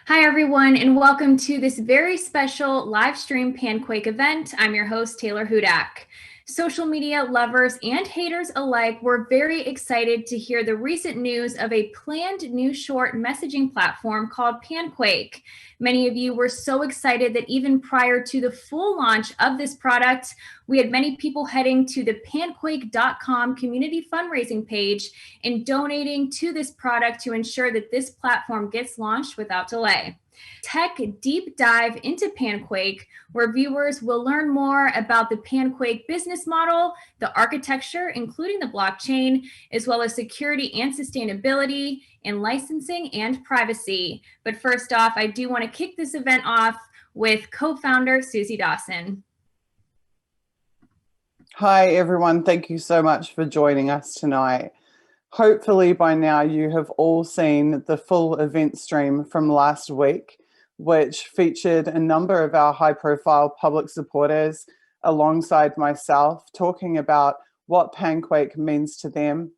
Hi, everyone, and welcome to this very special live stream Panquake event. I'm your host, Taylor Hudak. Social media lovers and haters alike were very excited to hear the recent news of a planned new short messaging platform called Panquake. Many of you were so excited that even prior to the full launch of this product, we had many people heading to the panquake.com community fundraising page and donating to this product to ensure that this platform gets launched without delay. Tech deep dive into Panquake, where viewers will learn more about the Panquake business model, the architecture, including the blockchain, as well as security and sustainability, and licensing and privacy. But first off, I do want to kick this event off with co-founder Susie Dawson. Hi, everyone. Thank you so much for joining us tonight. Hopefully by now you have all seen the full event stream from last week, which featured a number of our high-profile public supporters alongside myself talking about what Panquake means to them.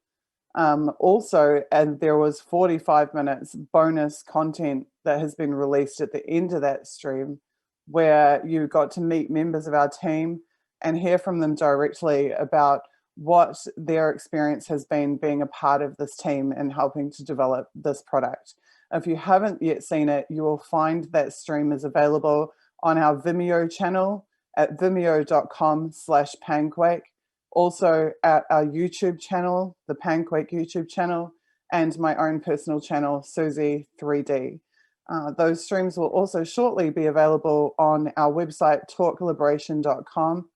Also, and there was 45 minutes bonus content that has been released at the end of that stream where you got to meet members of our team and hear from them directly about what their experience has been being a part of this team and helping to develop this product. If you haven't yet seen it, you will find that stream is available on our Vimeo channel at vimeo.com/Panquake, also at our YouTube channel, the Panquake YouTube channel, and my own personal channel, Susie 3D. Those streams will also shortly be available on our website, talkliberation.com.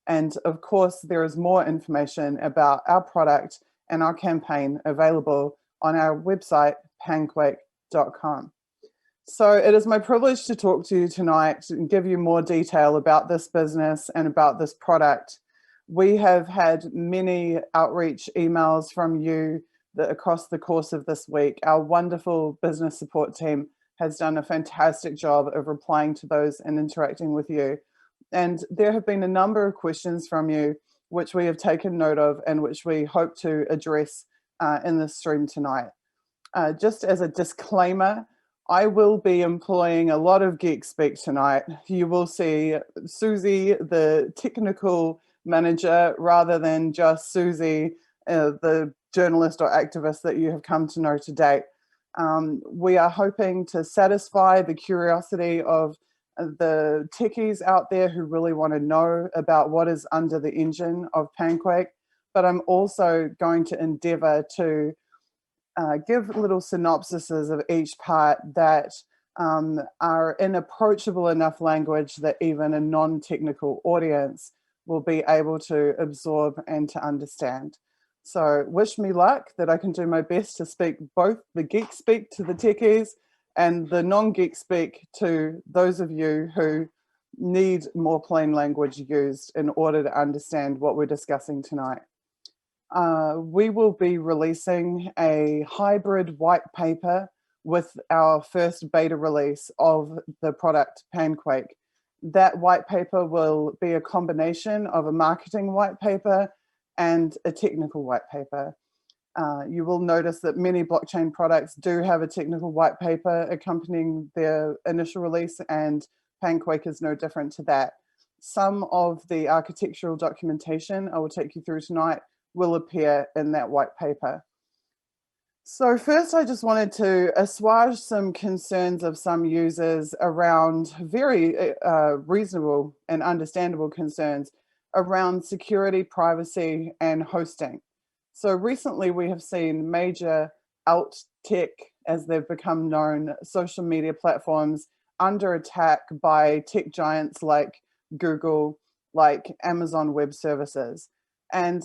And of course, there is more information about our product and our campaign available on our website, panquake.com. So it is my privilege to talk to you tonight and give you more detail about this business and about this product. We have had many outreach emails from you across the course of this week. Our wonderful business support team has done a fantastic job of replying to those and interacting with you. And there have been a number of questions from you, which we have taken note of and which we hope to address in this stream tonight. Just as a disclaimer, I will be employing a lot of geek speak tonight. You will see Susie, the technical manager, rather than just Susie, the journalist or activist that you have come to know to date. We are hoping to satisfy the curiosity of the techies out there who really want to know about what is under the engine of Panquake, but I'm also going to endeavor to give little synopsises of each part that are in approachable enough language that even a non-technical audience will be able to absorb and to understand. So wish me luck that I can do my best to speak both the geek speak to the techies and the non-geek speak to those of you who need more plain language used in order to understand what we're discussing tonight. We will be releasing a hybrid white paper with our first beta release of the product Panquake. That white paper will be a combination of a marketing white paper and a technical white paper. You will notice that many blockchain products do have a technical white paper accompanying their initial release, and Panquake is no different to that. Some of the architectural documentation I will take you through tonight will appear in that white paper. So first, I just wanted to assuage some concerns of some users around very reasonable and understandable concerns around security, privacy, and hosting. So recently we have seen major alt tech, as they've become known, social media platforms under attack by tech giants like Google, like Amazon Web Services. And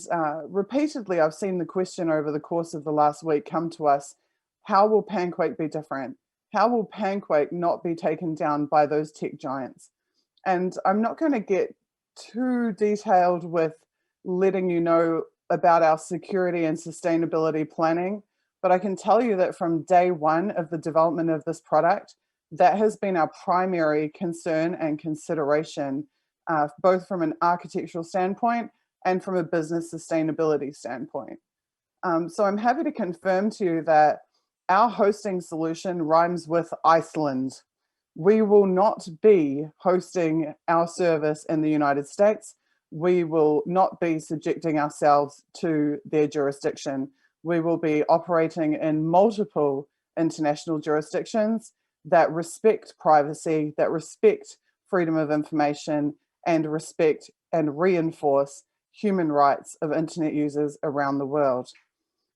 repeatedly, I've seen the question over the course of the last week come to us, how will Panquake be different? How will Panquake not be taken down by those tech giants? And I'm not going to get too detailed with letting you know about our security and sustainability planning, but I can tell you that from day one of the development of this product, that has been our primary concern and consideration, both from an architectural standpoint and from a business sustainability standpoint. So I'm happy to confirm to you that Our hosting solution rhymes with Iceland. We will not be hosting our service in the United States. We will not be subjecting ourselves to their jurisdiction. We will be operating in multiple international jurisdictions that respect privacy, that respect freedom of information, and respect and reinforce human rights of internet users around the world.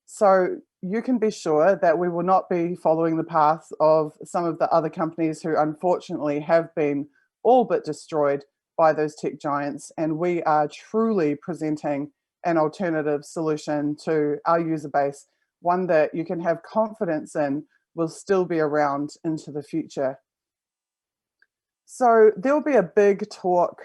So you can be sure that we will not be following the path of some of the other companies who unfortunately have been all but destroyed by those tech giants. And we are truly presenting an alternative solution to our user base, one that you can have confidence in will still be around into the future. So there'll be a big talk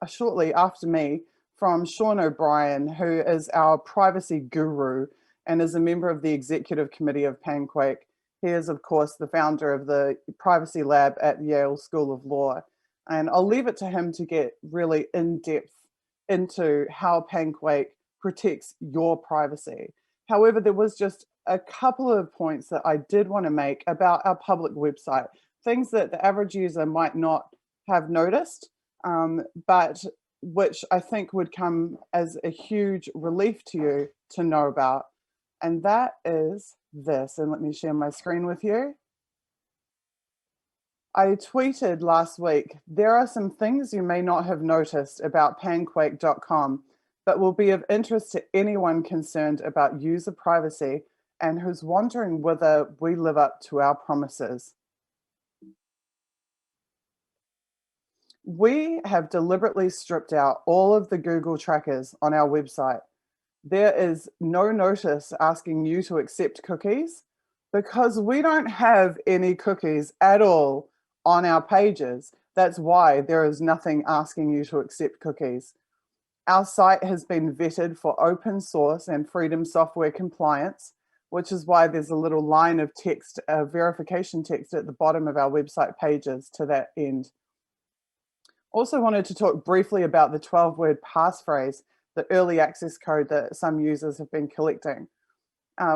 shortly after me from Sean O'Brien, who is our privacy guru and is a member of the executive committee of Panquake. He is, of course, the founder of the privacy lab at Yale School of Law. And I'll leave it to him to get really in depth into how Panquake protects your privacy. However, there was just a couple of points that I did want to make about our public website, things that the average user might not have noticed, but which I think would come as a huge relief to you to know about. And that is this, and let me share my screen with you. I tweeted last week, there are some things you may not have noticed about panquake.com, but will be of interest to anyone concerned about user privacy and who's wondering whether we live up to our promises. We have deliberately stripped out all of the Google trackers on our website. There is no notice asking you to accept cookies because we don't have any cookies at all on our pages. That's why there is nothing asking you to accept cookies. Our site has been vetted for open source and freedom software compliance, which is why there's a little line of text, verification text at the bottom of our website pages to that end. Also wanted to talk briefly about the 12-word passphrase, the early access code that some users have been collecting.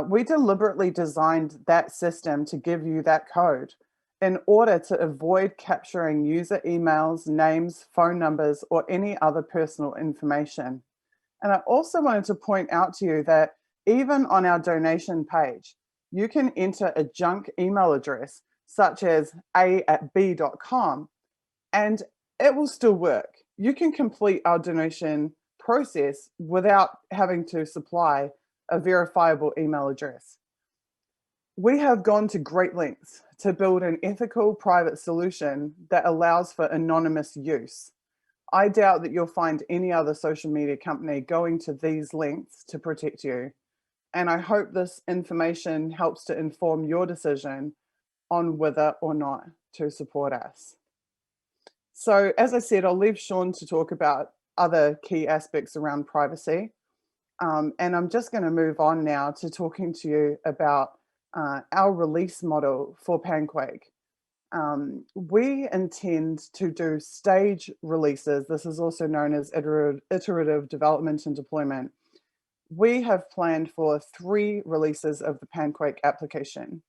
We deliberately designed that system to give you that code in order to avoid capturing user emails, names, phone numbers, or any other personal information. And I also wanted to point out to you that even on our donation page, you can enter a junk email address such as a@b.com, and it will still work. You can complete our donation process without having to supply a verifiable email address. We have gone to great lengths to build an ethical private solution that allows for anonymous use. I doubt that you'll find any other social media company going to these lengths to protect you. And I hope this information helps to inform your decision on whether or not to support us. So as I said, I'll leave Sean to talk about other key aspects around privacy. And I'm just going to move on now to talking to you about our release model for Panquake. We intend to do stage releases. This is also known as iterative development and deployment. We have planned for 3 releases of the Panquake application.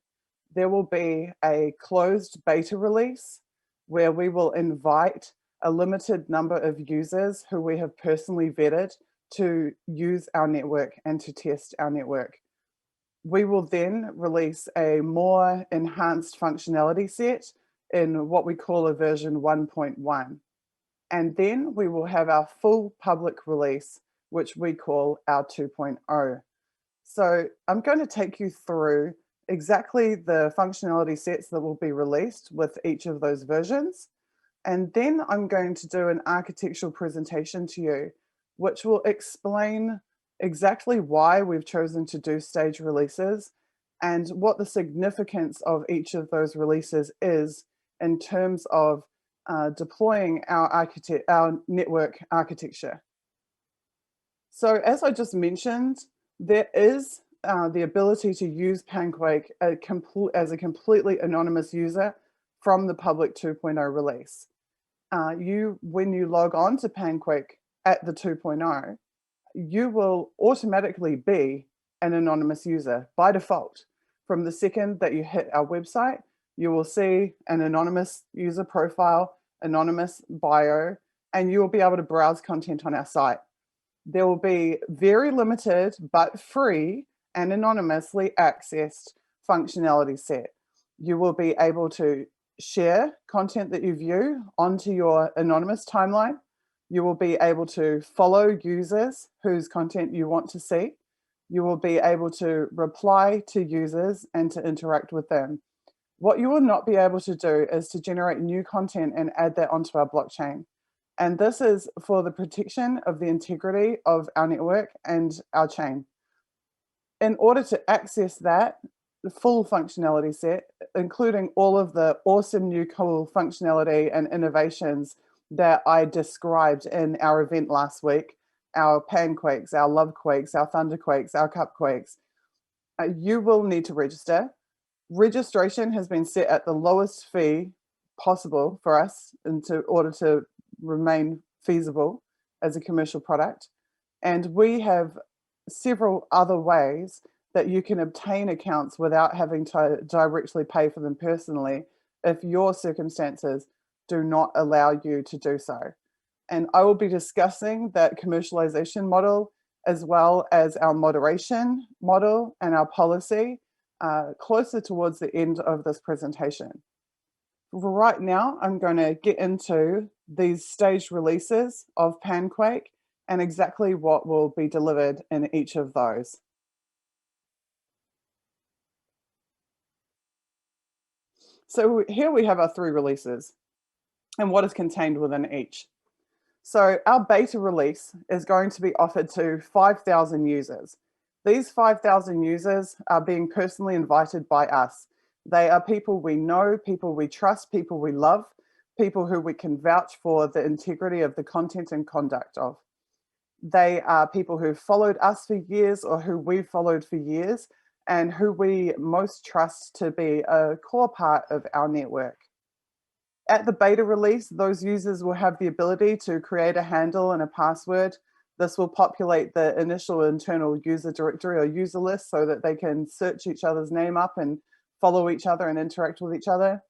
There will be a closed beta release where we will invite a limited number of users who we have personally vetted to use our network and to test our network. We will then release a more enhanced functionality set in what we call a version 1.1. And then we will have our full public release, which we call our 2.0. So I'm going to take you through exactly the functionality sets that will be released with each of those versions. And then I'm going to do an architectural presentation to you, which will explain exactly why we've chosen to do stage releases and what the significance of each of those releases is in terms of deploying our network architecture. So as I just mentioned, there is the ability to use Panquake as a completely anonymous user from the public 2.0 release. When you log on to Panquake at the 2.0, you will automatically be an anonymous user by default. From the second that you hit our website, you will see an anonymous user profile, anonymous bio, and you will be able to browse content on our site. There will be very limited but free and anonymously accessed functionality set. You will be able to share content that you view onto your anonymous timeline. You will be able to follow users whose content you want to see. You will be able to reply to users and to interact with them. What you will not be able to do is to generate new content and add that onto our blockchain. And this is for the protection of the integrity of our network and our chain. In order to access that, the full functionality set, including all of the awesome new cool functionality and innovations that I described in our event last week, our Panquakes, our Love Quakes, our Thunderquakes, our Cupquakes, you will need to register. Registration has been set at the lowest fee possible for us in order to remain feasible as a commercial product. And we have several other ways that you can obtain accounts without having to directly pay for them personally if your circumstances do not allow you to do so. And I will be discussing that commercialization model as well as our moderation model and our policy closer towards the end of this presentation. Right now, I'm going to get into these staged releases of Panquake and exactly what will be delivered in each of those. So here we have our 3 releases and what is contained within each. So our beta release is going to be offered to 5,000 users. These 5,000 users are being personally invited by us. They are people we know, people we trust, people we love, people who we can vouch for the integrity of the content and conduct of. They are people who followed us for years or who we followed for years and who we most trust to be a core part of our network. At the beta release, those users will have the ability to create a handle and a password. This will populate the initial internal user directory or user list so that they can search each other's name up and follow each other and interact with each other.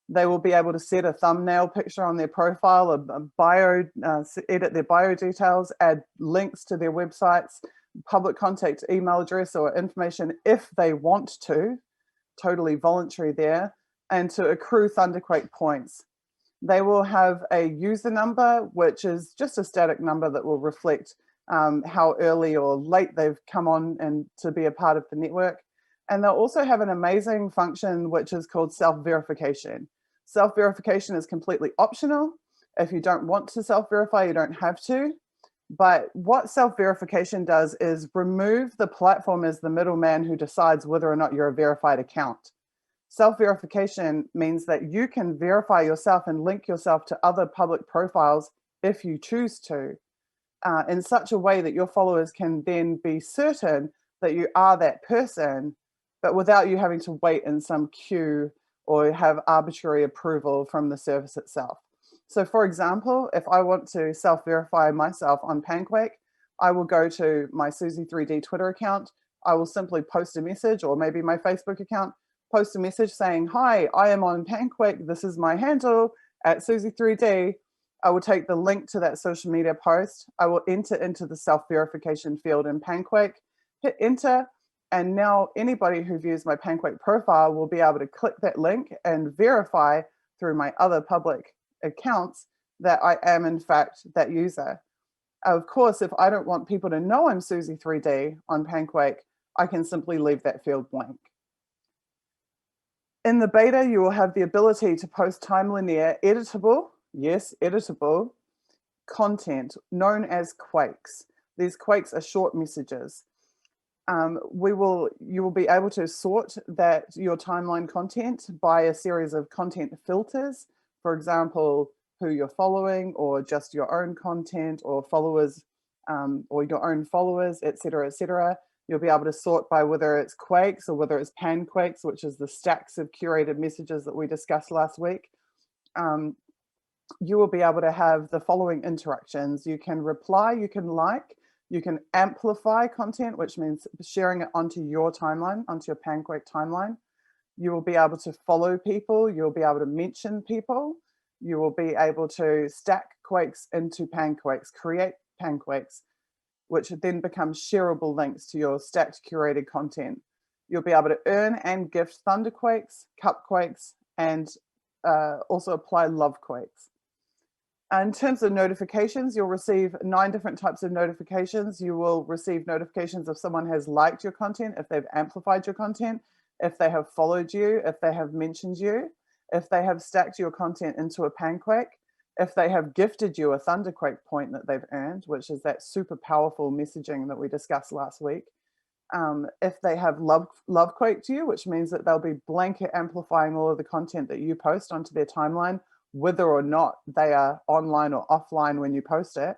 They will be able to set a thumbnail picture on their profile, a bio, edit their bio details, add links to their websites, public contact email address or information if they want to, totally voluntary there, and to accrue Thunderquake points. They will have a user number, which is just a static number that will reflect how early or late they've come on and to be a part of the network. And they'll also have an amazing function, which is called self-verification. Self-verification is completely optional. If you don't want to self-verify, you don't have to. But what self-verification does is remove the platform as the middleman who decides whether or not you're a verified account. Self-verification means that you can verify yourself and link yourself to other public profiles if you choose to, in such a way that your followers can then be certain that you are that person, but without you having to wait in some queue or have arbitrary approval from the service itself. So for example, if I want to self-verify myself on Panquake, I will go to my Susie3D Twitter account. I will simply post a message, or maybe my Facebook account, post a message saying, "Hi, I am on Panquake. This is my handle at Susie3D." I will take the link to that social media post. I will enter into the self-verification field in Panquake, hit enter, and now anybody who views my Panquake profile will be able to click that link and verify through my other public accounts that I am in fact that user. Of course, if I don't want people to know I'm Susie3D on Panquake, I can simply leave that field blank. In the beta, you will have the ability to post time linear editable, yes, editable, content known as quakes. These quakes are short messages. You will be able to sort your timeline content by a series of content filters. For example, who you're following, or just your own content, or followers, or your own followers, etc., etc. You'll be able to sort by whether it's quakes or whether it's panquakes, which is the stacks of curated messages that we discussed last week. You will be able to have the following interactions. You can reply, you can like, You can amplify content, which means sharing it onto your timeline, onto your Panquake timeline. You will be able to follow people. You'll be able to mention people. You will be able to stack quakes into Panquakes, create Panquakes, which then become shareable links to your stacked curated content. You'll be able to earn and gift Thunderquakes, Cupquakes, and also apply Lovequakes. In terms of notifications, you'll receive 9 different types of notifications. You will receive notifications if someone has liked your content, if they've amplified your content, if they have followed you, if they have mentioned you, if they have stacked your content into a Panquake, if they have gifted you a Thunderquake point that they've earned, which is that super powerful messaging that we discussed last week. If they have Lovequaked you, which means that they'll be blanket amplifying all of the content that you post onto their timeline, whether or not they are online or offline when you post it.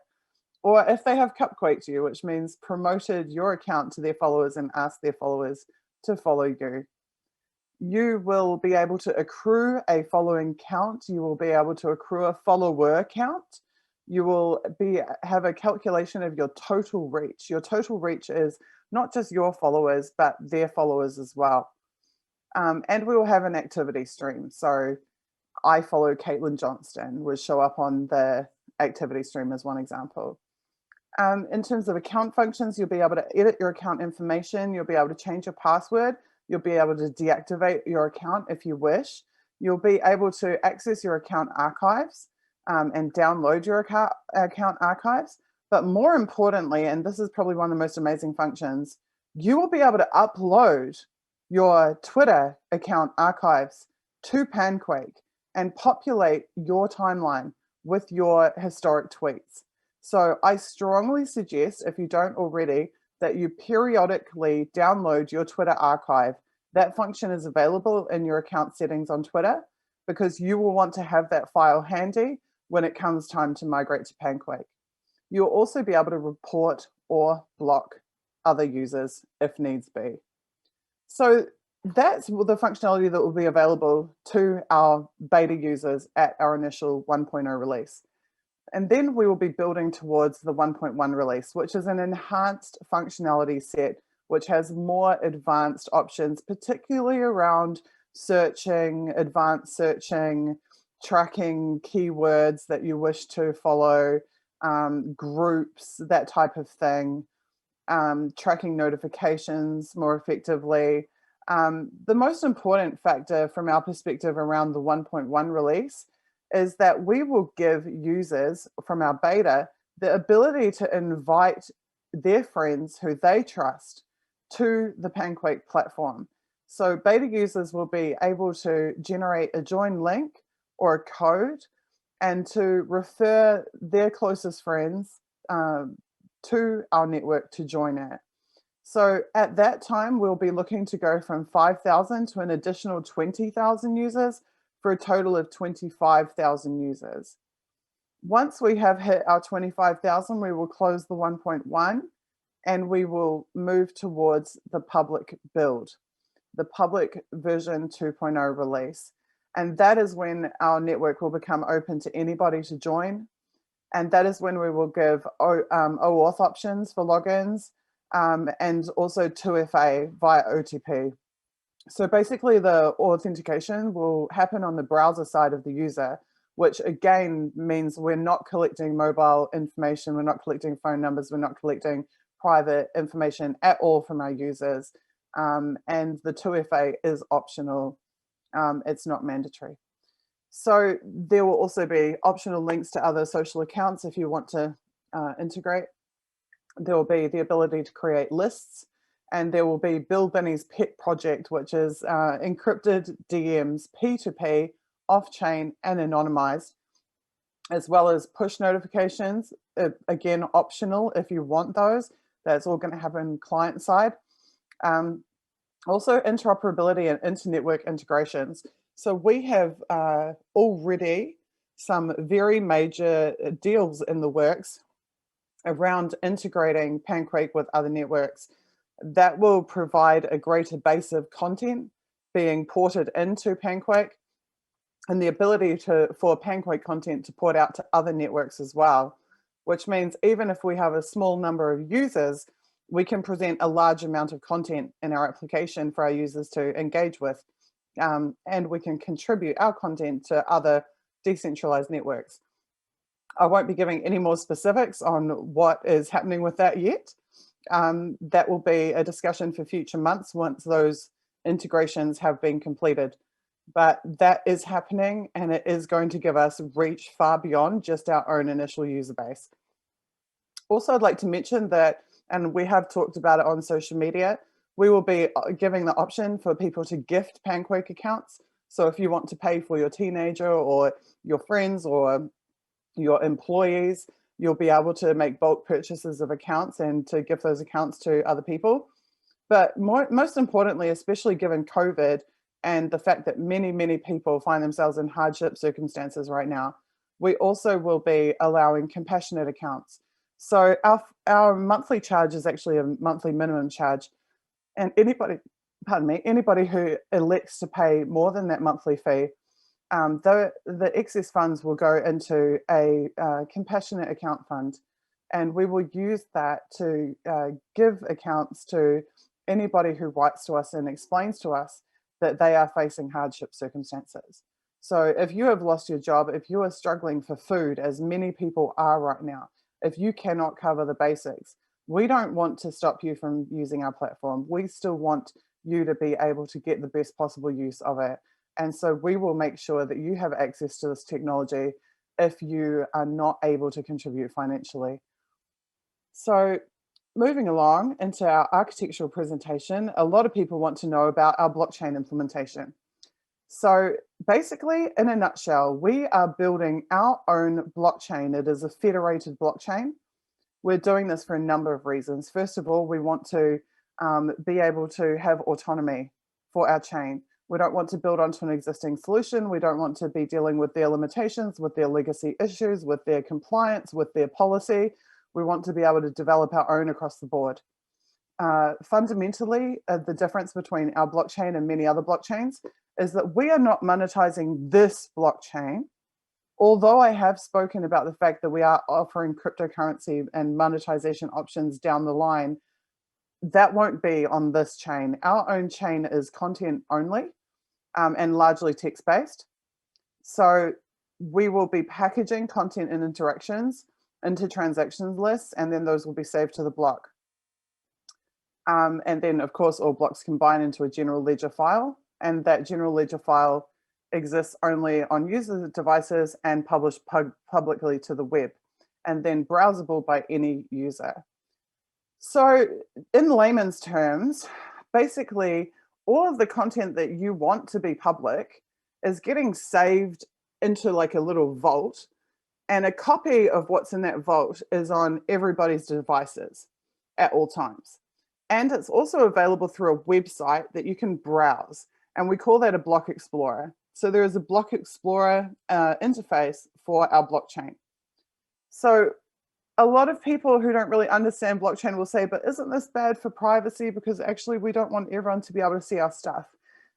Or if they have Cupquaked you, which means promoted your account to their followers and asked their followers to follow you. You will be able to accrue a following count. You will be able to accrue a follower count. You will have a calculation of your total reach. Your total reach is not just your followers, but their followers as well. And we will have an activity stream. So I follow Caitlin Johnston will show up on the activity stream as one example. In terms of account functions, you'll be able to edit your account information. You'll be able to change your password. You'll be able to deactivate your account if you wish. You'll be able to access your account archives and download your account archives. But more importantly, and this is probably one of the most amazing functions, you will be able to upload your Twitter account archives to Panquake and populate your timeline with your historic tweets. So I strongly suggest, if you don't already, that you periodically download your Twitter archive. That function is available in your account settings on Twitter because you will want to have that file handy when it comes time to migrate to Panquake. You'll also be able to report or block other users if needs be. So that's the functionality that will be available to our beta users at our initial 1.0 release. And then we will be building towards the 1.1 release, which is an enhanced functionality set, which has more advanced options, particularly around searching, advanced searching, tracking keywords that you wish to follow, groups, that type of thing, tracking notifications more effectively. The most important factor from our perspective around the 1.1 release is that we will give users from our beta the ability to invite their friends who they trust to the Panquake platform. So beta users will be able to generate a join link or a code and to refer their closest friends to our network to join it. So at that time, we'll be looking to go from 5,000 to an additional 20,000 users for a total of 25,000 users. Once we have hit our 25,000, we will close the 1.1 and we will move towards the public build, the public version 2.0 release. And that is when our network will become open to anybody to join. And that is when we will give OAuth options for logins and also 2FA via OTP. So basically the authentication will happen on the browser side of the user, which again means we're not collecting mobile information, we're not collecting phone numbers, we're not collecting private information at all from our users. And the 2FA is optional, it's not mandatory. So there will also be optional links to other social accounts if you want to integrate. There will be the ability to create lists, and there will be Bill Binney's pet project, which is encrypted DMs, P2P, off-chain and anonymized, as well as push notifications, again, optional if you want those. That's all going to happen client side. Also interoperability and inter-network integrations. So we have already some very major deals in the works around integrating Panquake with other networks that will provide a greater base of content being ported into Panquake and the ability for Panquake content to port out to other networks as well, which means even if we have a small number of users, we can present a large amount of content in our application for our users to engage with. And we can contribute our content to other decentralized networks. I won't be giving any more specifics on what is happening with that yet. That will be a discussion for future months once those integrations have been completed. But that is happening, and it is going to give us reach far beyond just our own initial user base. Also, I'd like to mention that, and we have talked about it on social media, we will be giving the option for people to gift Panquake accounts. So if you want to pay for your teenager or your friends or your employees, you'll be able to make bulk purchases of accounts and to give those accounts to other people. But most importantly, especially given COVID and the fact that many people find themselves in hardship circumstances right now, we also will be allowing compassionate accounts. So our monthly charge is actually a monthly minimum charge, and anybody who elects to pay more than that monthly fee, the excess funds will go into a compassionate account fund, and we will use that to give accounts to anybody who writes to us and explains to us that they are facing hardship circumstances. So if you have lost your job, if you are struggling for food, as many people are right now, if you cannot cover the basics, we don't want to stop you from using our platform. We still want you to be able to get the best possible use of it. And so we will make sure that you have access to this technology if you are not able to contribute financially. So moving along into our architectural presentation, a lot of people want to know about our blockchain implementation. So basically, in a nutshell, we are building our own blockchain. It is a federated blockchain. We're doing this for a number of reasons. First of all, we want to be able to have autonomy for our chain. We don't want to build onto an existing solution. We don't want to be dealing with their limitations, with their legacy issues, with their compliance, with their policy. We want to be able to develop our own across the board. Fundamentally, the difference between our blockchain and many other blockchains is that we are not monetizing this blockchain. Although I have spoken about the fact that we are offering cryptocurrency and monetization options down the line, that won't be on this chain. Our own chain is content only and largely text-based. So we will be packaging content and interactions into transactions lists, and then those will be saved to the block. And then, of course, all blocks combine into a general ledger file, and that general ledger file exists only on user devices and published publicly to the web, and then browsable by any user. So in layman's terms, basically, all of the content that you want to be public is getting saved into like a little vault, and a copy of what's in that vault is on everybody's devices at all times. And it's also available through a website that you can browse, and we call that a block explorer. So there is a block explorer interface for our blockchain. So a lot of people who don't really understand blockchain will say, but isn't this bad for privacy? Because actually we don't want everyone to be able to see our stuff.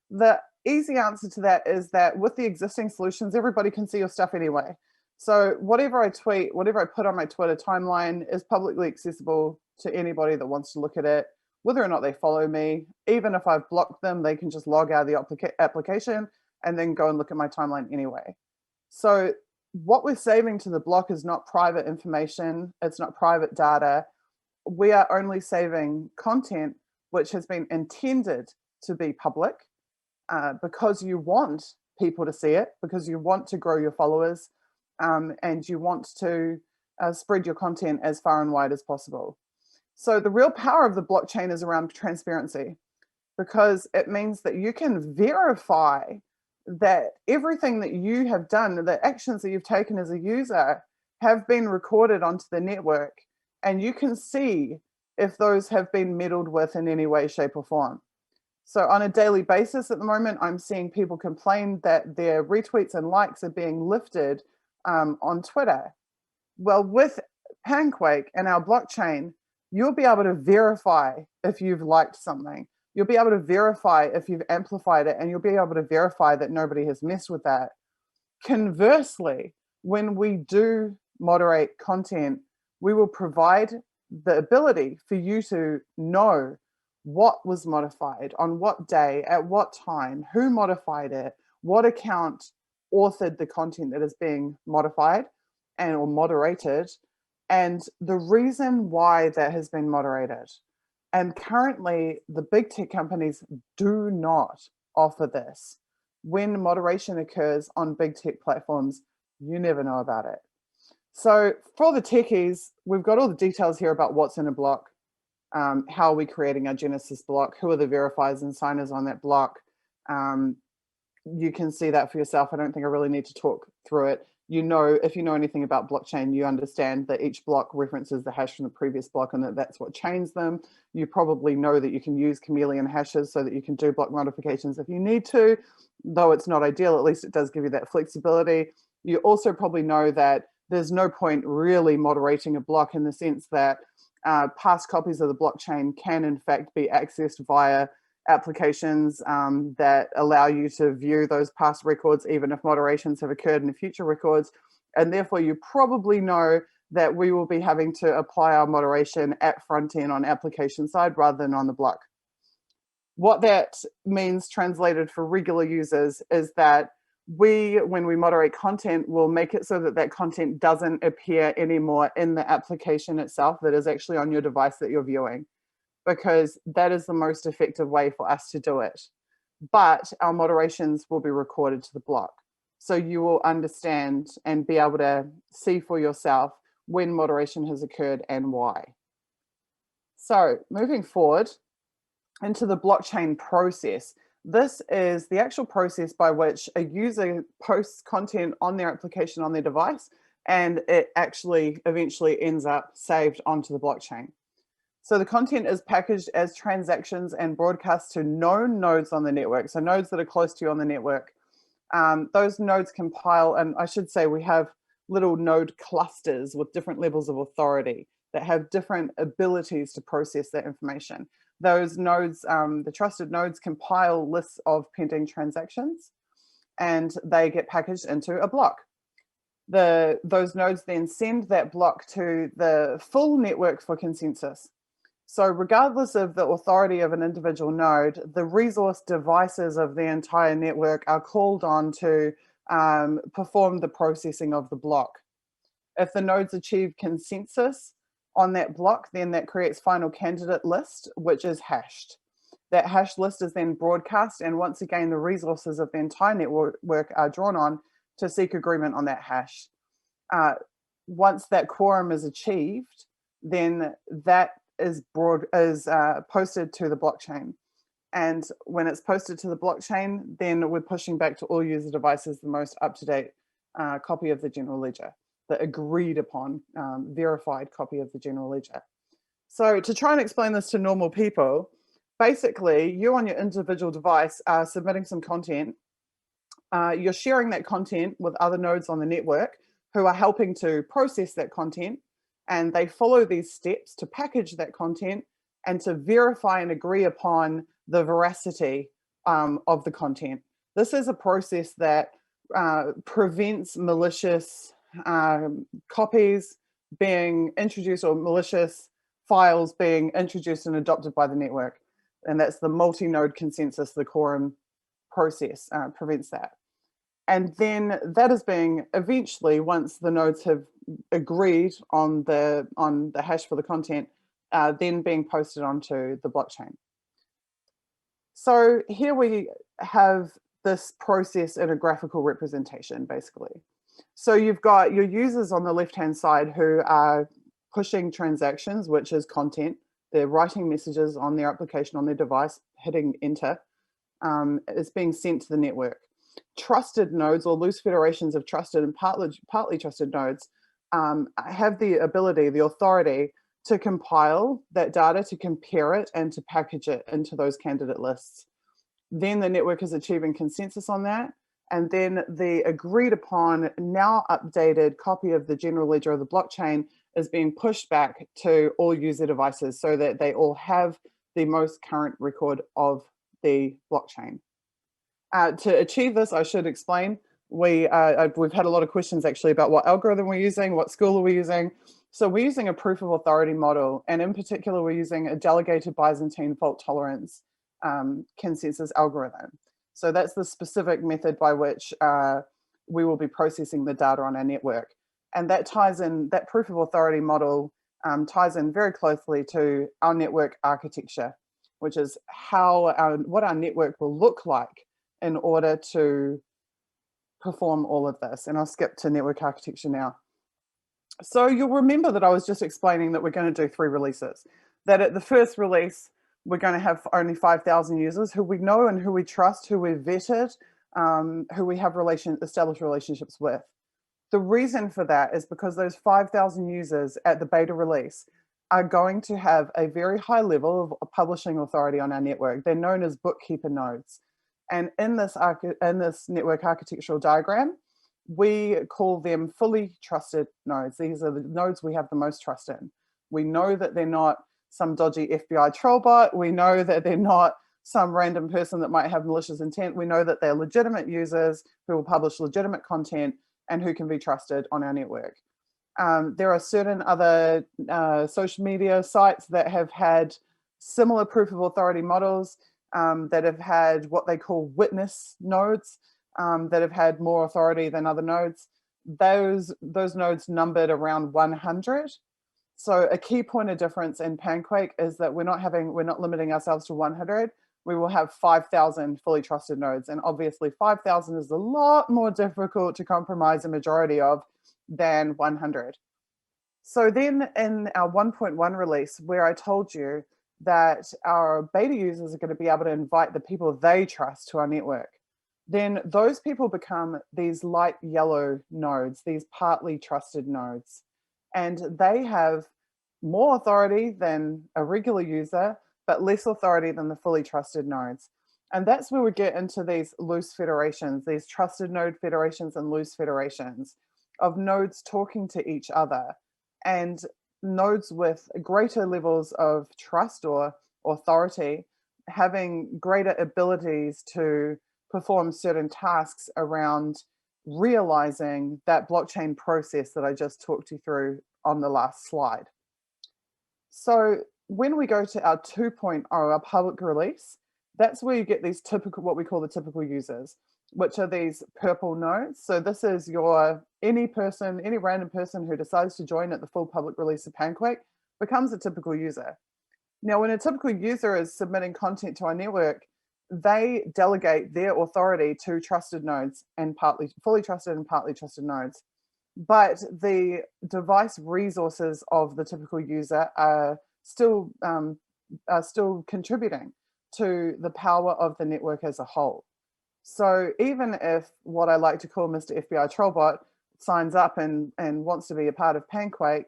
The easy answer to that is that with the existing solutions, everybody can see your stuff anyway. So whatever I tweet, whatever I put on my Twitter timeline is publicly accessible to anybody that wants to look at it, whether or not they follow me. Even if I've blocked them, they can just log out of the application and then go and look at my timeline anyway. So what we're saving to the block is not private information, it's not private data. We are only saving content which has been intended to be public because you want people to see it, because you want to grow your followers, and you want to spread your content as far and wide as possible. So the real power of the blockchain is around transparency, because it means that you can verify that everything that you have done, the actions that you've taken as a user, have been recorded onto the network, and you can see if those have been meddled with in any way, shape, or form. So on a daily basis at the moment, I'm seeing people complain that their retweets and likes are being lifted on Twitter. Well, with Panquake and our blockchain, you'll be able to verify if you've liked something. You'll be able to verify if you've amplified it, and you'll be able to verify that nobody has messed with that. Conversely, when we do moderate content we will provide the ability for you to know what was modified, on what day, at what time, who modified it, what account authored the content that is being modified and or moderated, and the reason why that has been moderated. And currently, the big tech companies do not offer this. When moderation occurs on big tech platforms, you never know about it. So for the techies, we've got all the details here about what's in a block, how are we creating our Genesis block, who are the verifiers and signers on that block. You can see that for yourself. I don't think I really need to talk through it. You know, if you know anything about blockchain, you understand that each block references the hash from the previous block and that's what chains them. You probably know that you can use chameleon hashes so that you can do block modifications if you need to, though it's not ideal, at least it does give you that flexibility. You also probably know that there's no point really moderating a block in the sense that past copies of the blockchain can in fact be accessed via applications that allow you to view those past records, even if moderations have occurred in the future records. And therefore, you probably know that we will be having to apply our moderation at front end on application side rather than on the block. What that means translated for regular users is that when we moderate content, we'll make it so that that content doesn't appear anymore in the application itself that is actually on your device that you're viewing, because that is the most effective way for us to do it. But our moderations will be recorded to the block. So you will understand and be able to see for yourself when moderation has occurred and why. So moving forward into the blockchain process, this is the actual process by which a user posts content on their application on their device, and it actually eventually ends up saved onto the blockchain. So the content is packaged as transactions and broadcast to known nodes on the network, so nodes that are close to you on the network. Those nodes compile, and I should say we have little node clusters with different levels of authority that have different abilities to process that information. Those nodes, the trusted nodes, compile lists of pending transactions and they get packaged into a block. Those nodes then send that block to the full network for consensus. So regardless of the authority of an individual node, the resource devices of the entire network are called on to perform the processing of the block. If the nodes achieve consensus on that block, then that creates final candidate list, which is hashed. That hash list is then broadcast, and once again, the resources of the entire network are drawn on to seek agreement on that hash. Once that quorum is achieved, then that is posted to the blockchain. And when it's posted to the blockchain, then we're pushing back to all user devices the most up-to-date copy of the general ledger, the agreed upon, verified copy of the general ledger. So to try and explain this to normal people, basically you on your individual device are submitting some content. You're sharing that content with other nodes on the network who are helping to process that content, and they follow these steps to package that content and to verify and agree upon the veracity of the content. This is a process that prevents malicious copies being introduced or malicious files being introduced and adopted by the network. And that's the multi-node consensus, the quorum process prevents that. And then that is being eventually, once the nodes have agreed on the hash for the content, then being posted onto the blockchain. So here we have this process in a graphical representation, basically. So you've got your users on the left-hand side who are pushing transactions, which is content. They're writing messages on their application on their device, hitting enter. It's being sent to the network. Trusted nodes, or loose federations of trusted and partly trusted nodes, have the ability, the authority to compile that data, to compare it, and to package it into those candidate lists. Then the network is achieving consensus on that, and then the agreed upon, now updated copy of the general ledger of the blockchain is being pushed back to all user devices so that they all have the most current record of the blockchain. To achieve this, I should explain, we've had a lot of questions actually about what algorithm we're using, what school are we using. So we're using a proof of authority model, and in particular, we're using a delegated Byzantine fault tolerance consensus algorithm. So that's the specific method by which we will be processing the data on our network. And that ties in, that proof of authority model ties in very closely to our network architecture, which is what our network will look like in order to perform all of this. And I'll skip to network architecture now. So you'll remember that I was just explaining that we're going to do 3 releases, that at the first release, we're going to have only 5,000 users who we know and who we trust, who we've vetted, who we have established relationships with. The reason for that is because those 5,000 users at the beta release are going to have a very high level of publishing authority on our network. They're known as bookkeeper nodes. And in this network architectural diagram, we call them fully trusted nodes. These are the nodes we have the most trust in. We know that they're not some dodgy FBI troll bot. We know that they're not some random person that might have malicious intent. We know that they're legitimate users who will publish legitimate content and who can be trusted on our network. There are certain other social media sites that have had similar proof of authority models that have had what they call witness nodes that have had more authority than other nodes. Those nodes numbered around 100. So a key point of difference in Panquake is that we're not limiting ourselves to 100. We will have 5,000 fully trusted nodes. And obviously 5,000 is a lot more difficult to compromise a majority of than 100. So then in our 1.1 release, where I told you that our beta users are going to be able to invite the people they trust to our network, then those people become these light yellow nodes, these partly trusted nodes. And they have more authority than a regular user, but less authority than the fully trusted nodes. And that's where we get into these loose federations, these trusted node federations and loose federations of nodes talking to each other, and nodes with greater levels of trust or authority having greater abilities to perform certain tasks around realizing that blockchain process that I just talked you through on the last slide. So when we go to our 2.0, our public release, that's where you get these typical, what we call the typical users, which are these purple nodes. So this is any random person who decides to join at the full public release of Panquake becomes a typical user. Now, when a typical user is submitting content to our network, they delegate their authority to trusted nodes and fully trusted and partly trusted nodes. But the device resources of the typical user are still contributing to the power of the network as a whole. So even if what I like to call Mr. FBI Trollbot signs up and wants to be a part of Panquake,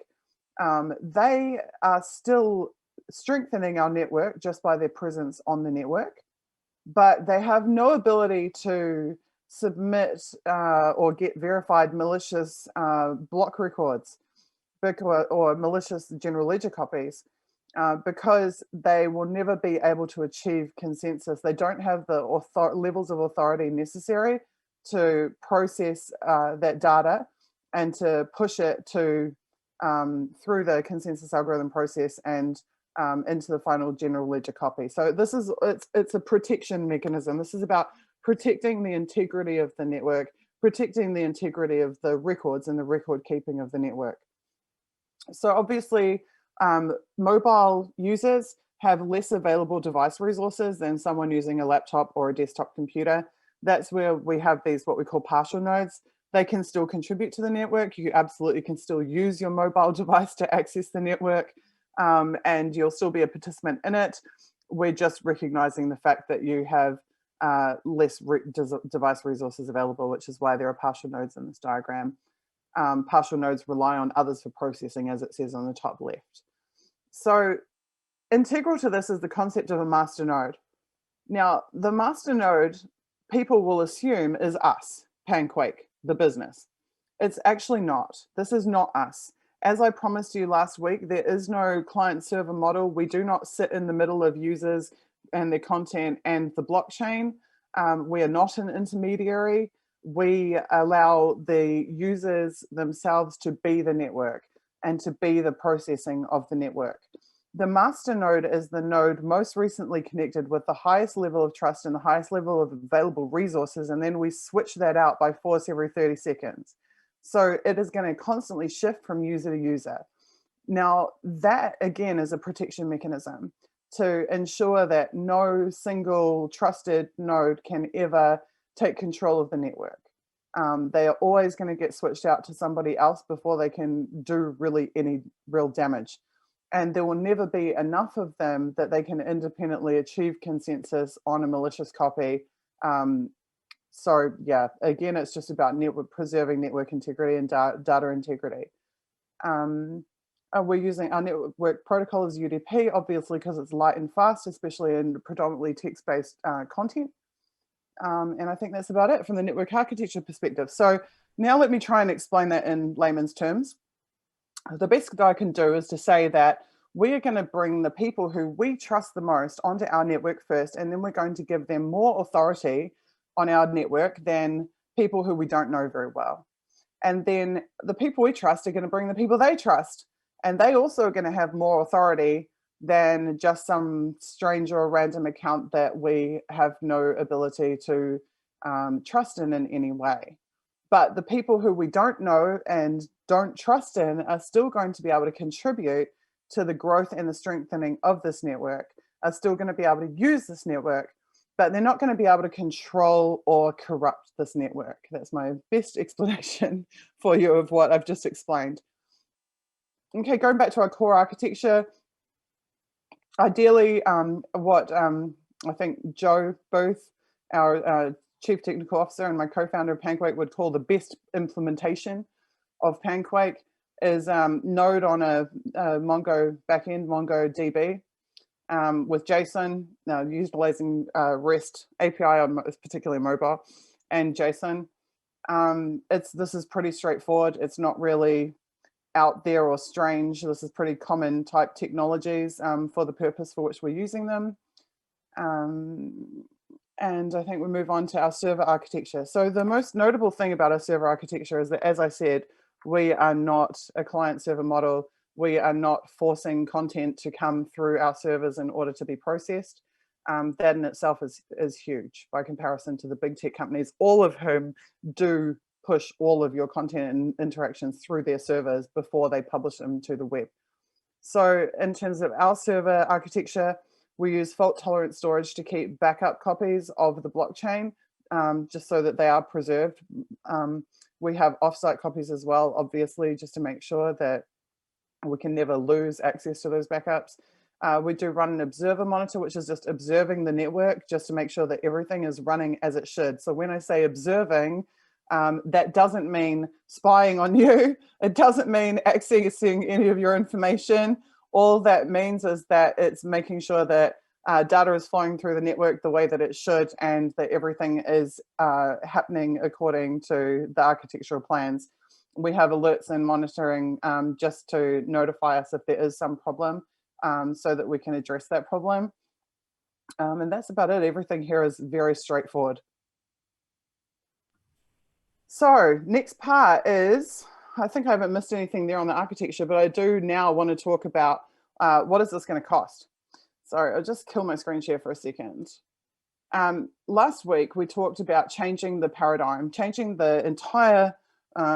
they are still strengthening our network just by their presence on the network, but they have no ability to submit or get verified malicious block records or malicious general ledger copies because they will never be able to achieve consensus. They don't have the levels of authority necessary to process that data and to push it to through the consensus algorithm process and into the final general ledger copy. So it's a protection mechanism. This is about protecting the integrity of the network, protecting the integrity of the records and the record keeping of the network. So obviously, mobile users have less available device resources than someone using a laptop or a desktop computer. That's where we have these, what we call partial nodes. They can still contribute to the network. You absolutely can still use your mobile device to access the network, and you'll still be a participant in it. We're just recognizing the fact that you have less device resources available, which is why there are partial nodes in this diagram. Partial nodes rely on others for processing, as it says on the top left. So integral to this is the concept of a master node. Now, the master node, people will assume, is us, Panquake, the business. It's actually not. This is not us. As I promised you last week, there is no client-server model. We do not sit in the middle of users and their content and the blockchain. We are not an intermediary. We allow the users themselves to be the network. and to be the processing of the network. The master node is the node most recently connected with the highest level of trust and the highest level of available resources, and then we switch that out by force every 30 seconds. So it is going to constantly shift from user to user. Now, that again is a protection mechanism to ensure that no single trusted node can ever take control of the network. They are always going to get switched out to somebody else before they can do really any real damage. And there will never be enough of them that they can independently achieve consensus on a malicious copy. So yeah, again, it's just about preserving network integrity and data integrity. We're using our network protocol as UDP, obviously, because it's light and fast, especially in predominantly text-based content. And I think that's about it from the network architecture perspective. So now let me try and explain that in layman's terms. The best that I can do is to say that we are going to bring the people who we trust the most onto our network first, and then we're going to give them more authority on our network than people who we don't know very well. And then the people we trust are going to bring the people they trust, and they also are going to have more authority than just some stranger or random account that we have no ability to trust in any way. But the people who we don't know and don't trust in are still going to be able to contribute to the growth and the strengthening of this network, are still going to be able to use this network, but they're not going to be able to control or corrupt this network. That's my best explanation for you of what I've just explained. Okay, going back to our core architecture, ideally, what I think Joe Booth, our Chief Technical Officer and my co-founder of Panquake, would call the best implementation of Panquake is Node on a Mongo backend, MongoDB, with JSON, utilizing REST API on particularly mobile, and JSON. This is pretty straightforward. It's not really out there or strange. This is pretty common type technologies for the purpose for which we're using them. And I think we move on to our server architecture. So the most notable thing about our server architecture is that, as I said, we are not a client server model. We are not forcing content to come through our servers in order to be processed. That in itself is huge by comparison to the big tech companies, all of whom do push all of your content and interactions through their servers before they publish them to the web. So in terms of our server architecture, we use fault tolerant storage to keep backup copies of the blockchain, just so that they are preserved. We have offsite copies as well, obviously, just to make sure that we can never lose access to those backups. We do run an observer monitor, which is just observing the network, just to make sure that everything is running as it should. So when I say observing, that doesn't mean spying on you. It doesn't mean accessing any of your information. All that means is that it's making sure that data is flowing through the network the way that it should, and that everything is happening according to the architectural plans. We have alerts and monitoring just to notify us if there is some problem, so that we can address that problem. And that's about it. Everything here is very straightforward. So next part is, I think I haven't missed anything there on the architecture, but I do now want to talk about what is this going to cost. Sorry, I'll just kill my screen share for a second. Last week, we talked about changing the paradigm, changing the entire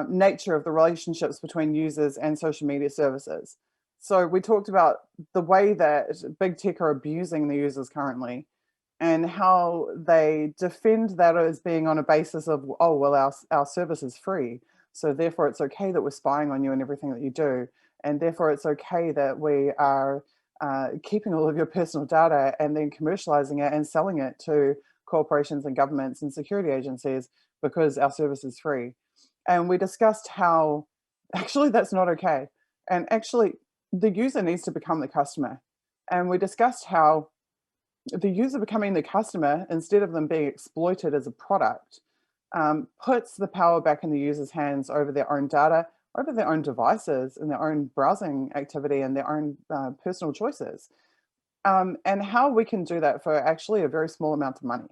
nature of the relationships between users and social media services. So we talked about the way that big tech are abusing the users currently, and how they defend that as being on a basis of, oh, well, our service is free, so therefore it's okay that we're spying on you and everything that you do, and therefore it's okay that we are keeping all of your personal data and then commercializing it and selling it to corporations and governments and security agencies because our service is free. And we discussed how actually that's not okay. And actually the user needs to become the customer. And we discussed how the user becoming the customer, instead of them being exploited as a product, puts the power back in the user's hands over their own data, over their own devices and their own browsing activity and their own personal choices. And how we can do that for actually a very small amount of money.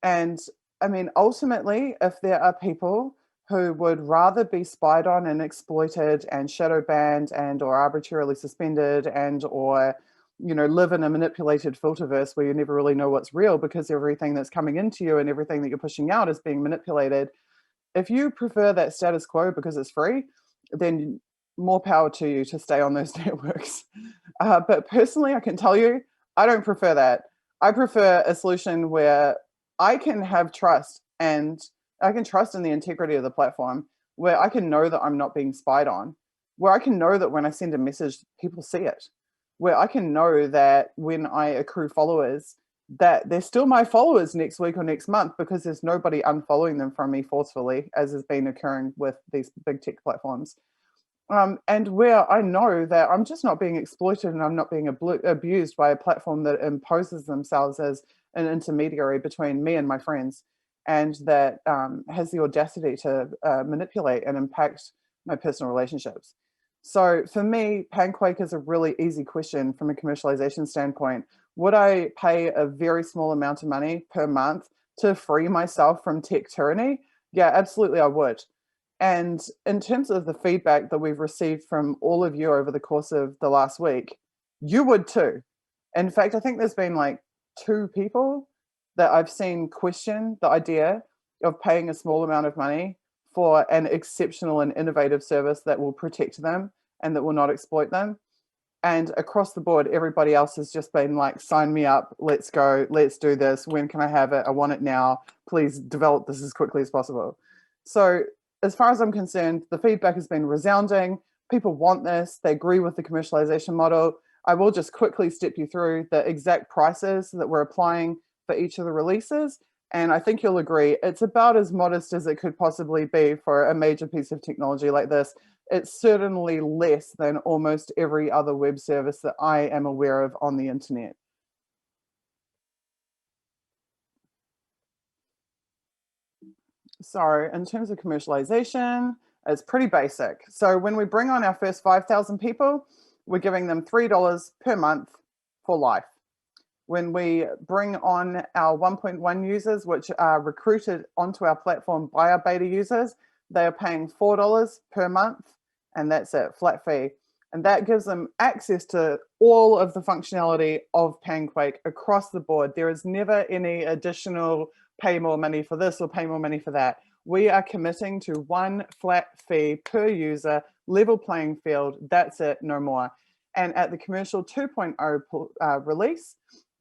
And I mean, ultimately, if there are people who would rather be spied on and exploited and shadow banned and or arbitrarily suspended and or live in a manipulated filterverse where you never really know what's real because everything that's coming into you and everything that you're pushing out is being manipulated. If you prefer that status quo because it's free, then more power to you to stay on those networks. But personally, I can tell you, I don't prefer that. I prefer a solution where I can have trust and I can trust in the integrity of the platform, where I can know that I'm not being spied on, where I can know that when I send a message, people see it, where I can know that when I accrue followers, that they're still my followers next week or next month because there's nobody unfollowing them from me forcefully, as has been occurring with these big tech platforms. And where I know that I'm just not being exploited and I'm not being abused by a platform that imposes themselves as an intermediary between me and my friends, and that has the audacity to manipulate and impact my personal relationships. So for me, Panquake is a really easy question from a commercialization standpoint. Would I pay a very small amount of money per month to free myself from tech tyranny? Yeah, absolutely, I would. And in terms of the feedback that we've received from all of you over the course of the last week, you would too. In fact, I think there's been like 2 people that I've seen question the idea of paying a small amount of money for an exceptional and innovative service that will protect them and that will not exploit them. And across the board, everybody else has just been like, sign me up, let's go, let's do this. When can I have it? I want it now. Please develop this as quickly as possible. So as far as I'm concerned, the feedback has been resounding. People want this. They agree with the commercialization model. I will just quickly step you through the exact prices that we're applying for each of the releases. And I think you'll agree, it's about as modest as it could possibly be for a major piece of technology like this. It's certainly less than almost every other web service that I am aware of on the internet. So in terms of commercialization, it's pretty basic. So when we bring on our first 5,000 people, we're giving them $3 per month for life. When we bring on our 1.1 users, which are recruited onto our platform by our beta users, they are paying $4 per month, and that's it, flat fee. And that gives them access to all of the functionality of Panquake across the board. There is never any additional pay more money for this or pay more money for that. We are committing to one flat fee per user, level playing field. That's it, no more. And at the commercial 2.0 release,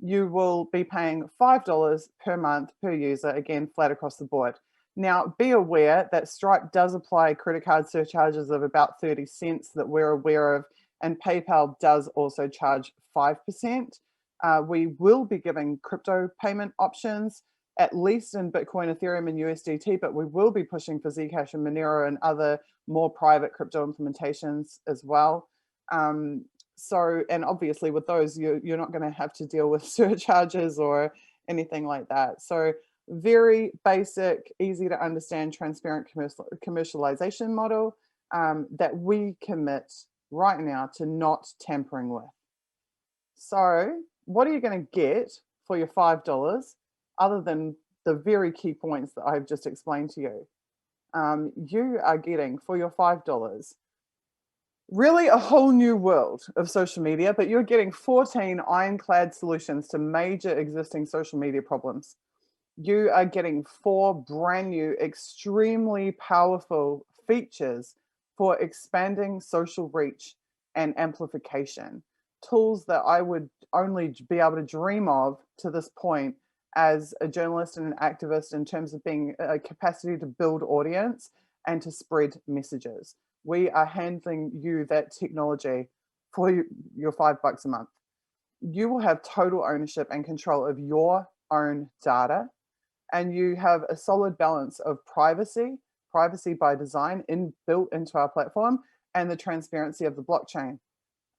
you will be paying $5 per month per user, again, flat across the board. Now, be aware that Stripe does apply credit card surcharges of about 30 cents that we're aware of, and PayPal does also charge 5%. We will be giving crypto payment options, at least in Bitcoin, Ethereum, and USDT, but we will be pushing for Zcash and Monero and other more private crypto implementations as well. So, and obviously with those, you're not going to have to deal with surcharges or anything like that. So very basic, easy to understand, transparent commercialization model that we commit right now to not tampering with. So what are you going to get for your $5 other than the very key points that I've just explained to you? You are getting for your $5 really a whole new world of social media, but you're getting 14 ironclad solutions to major existing social media problems. You are getting 4 brand new, extremely powerful features for expanding social reach and amplification. Tools that I would only be able to dream of to this point as a journalist and an activist in terms of being a capacity to build audience and to spread messages. We are handing you that technology for your $5 a month. You will have total ownership and control of your own data, and you have a solid balance of privacy by design built into our platform, and the transparency of the blockchain.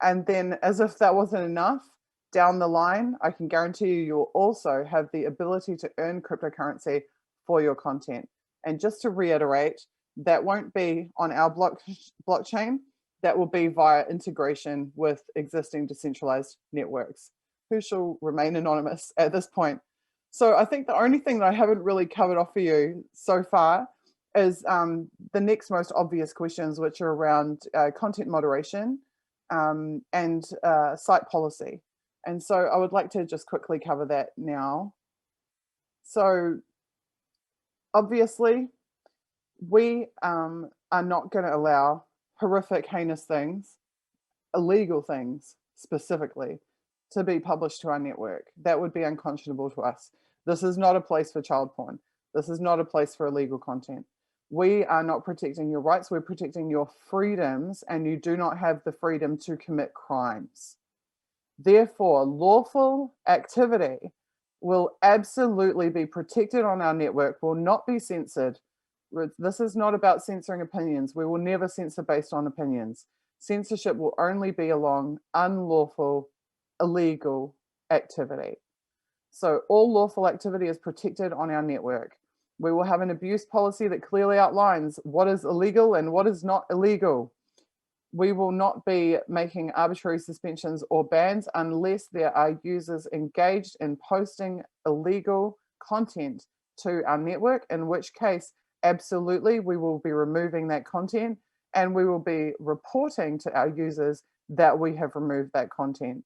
And then, as if that wasn't enough, down the line, I can guarantee you'll also have the ability to earn cryptocurrency for your content. And just to reiterate, that won't be on our blockchain. That will be via integration with existing decentralized networks, who shall remain anonymous at this point. So I think the only thing that I haven't really covered off for you so far is the next most obvious questions, which are around content moderation and site policy. And so I would like to just quickly cover that now. So obviously, we are not going to allow horrific, heinous things, illegal things specifically, to be published to our network. That would be unconscionable to us. This is not a place for child porn. This is not a place for illegal content. We are not protecting your rights, we're protecting your freedoms, and you do not have the freedom to commit crimes. Therefore, lawful activity will absolutely be protected on our network, will not be censored. This is not about censoring opinions. We will never censor based on opinions. Censorship will only be along unlawful, illegal activity. So all lawful activity is protected on our network. We will have an abuse policy that clearly outlines what is illegal and what is not illegal. We will not be making arbitrary suspensions or bans unless there are users engaged in posting illegal content to our network, in which case, absolutely, we will be removing that content and we will be reporting to our users that we have removed that content.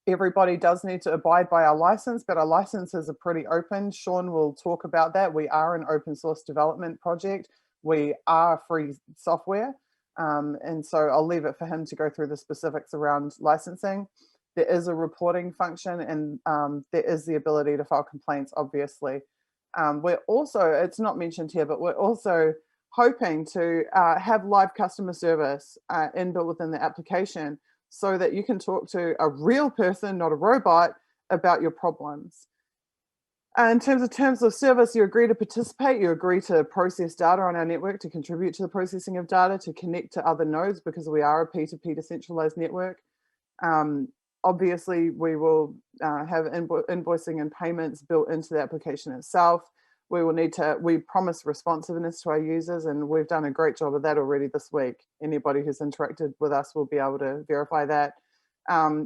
Everybody does need to abide by our license, but our licenses are pretty open. Sean will talk about that. We are an open source development project. We are free software. And so I'll leave it for him to go through the specifics around licensing. There is a reporting function, and there is the ability to file complaints, obviously. We're also, it's not mentioned here, but we're also hoping to have live customer service inbuilt within the application so that you can talk to a real person, not a robot, about your problems. In terms of service, you agree to participate, you agree to process data on our network, to contribute to the processing of data, to connect to other nodes, because we are a P2P decentralized network. Obviously, we will have invoicing and payments built into the application itself. We promise responsiveness to our users, and we've done a great job of that already this week. Anybody who's interacted with us will be able to verify that.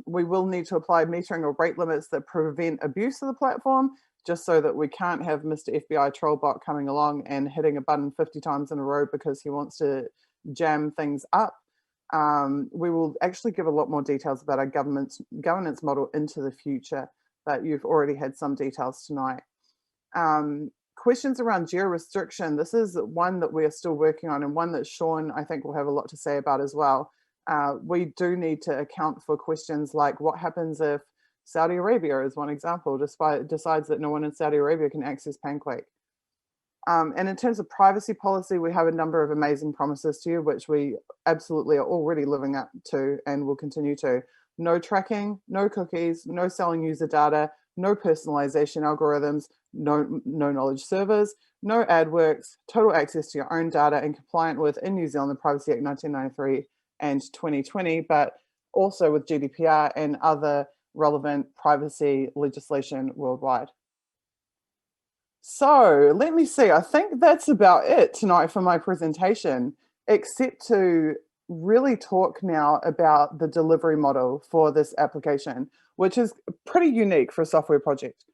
We will need to apply metering or rate limits that prevent abuse of the platform, just so that we can't have Mr. FBI Trollbot coming along and hitting a button 50 times in a row because he wants to jam things up. We will actually give a lot more details about our governance model into the future, but you've already had some details tonight. Questions around Jira Restriction. This is one that we are still working on, and one that Sean, I think, will have a lot to say about as well. We do need to account for questions like what happens if Saudi Arabia, as one example, decides that no one in Saudi Arabia can access Panquake. And in terms of privacy policy, we have a number of amazing promises to you, which we absolutely are already living up to and will continue to. No tracking, no cookies, no selling user data, no personalization algorithms, no knowledge servers, no AdWorks, total access to your own data, and compliant with in New Zealand the Privacy Act 1993 and 2020, but also with GDPR and other relevant privacy legislation worldwide. So let me see, I think that's about it tonight for my presentation, except to really talk now about the delivery model for this application, which is pretty unique for a software project.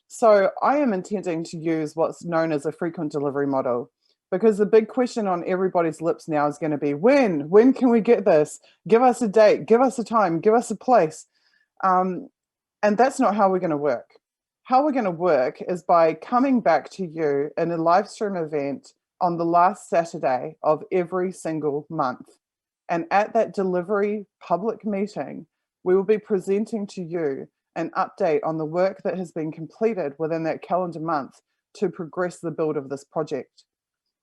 So I am intending to use what's known as a frequent delivery model, because the big question on everybody's lips now is going to be, when can we get this? Give us a date, give us a time, give us a place. And that's not how we're going to work. How we're going to work is by coming back to you in a live stream event on the last Saturday of every single month. And at that delivery public meeting, we will be presenting to you an update on the work that has been completed within that calendar month to progress the build of this project.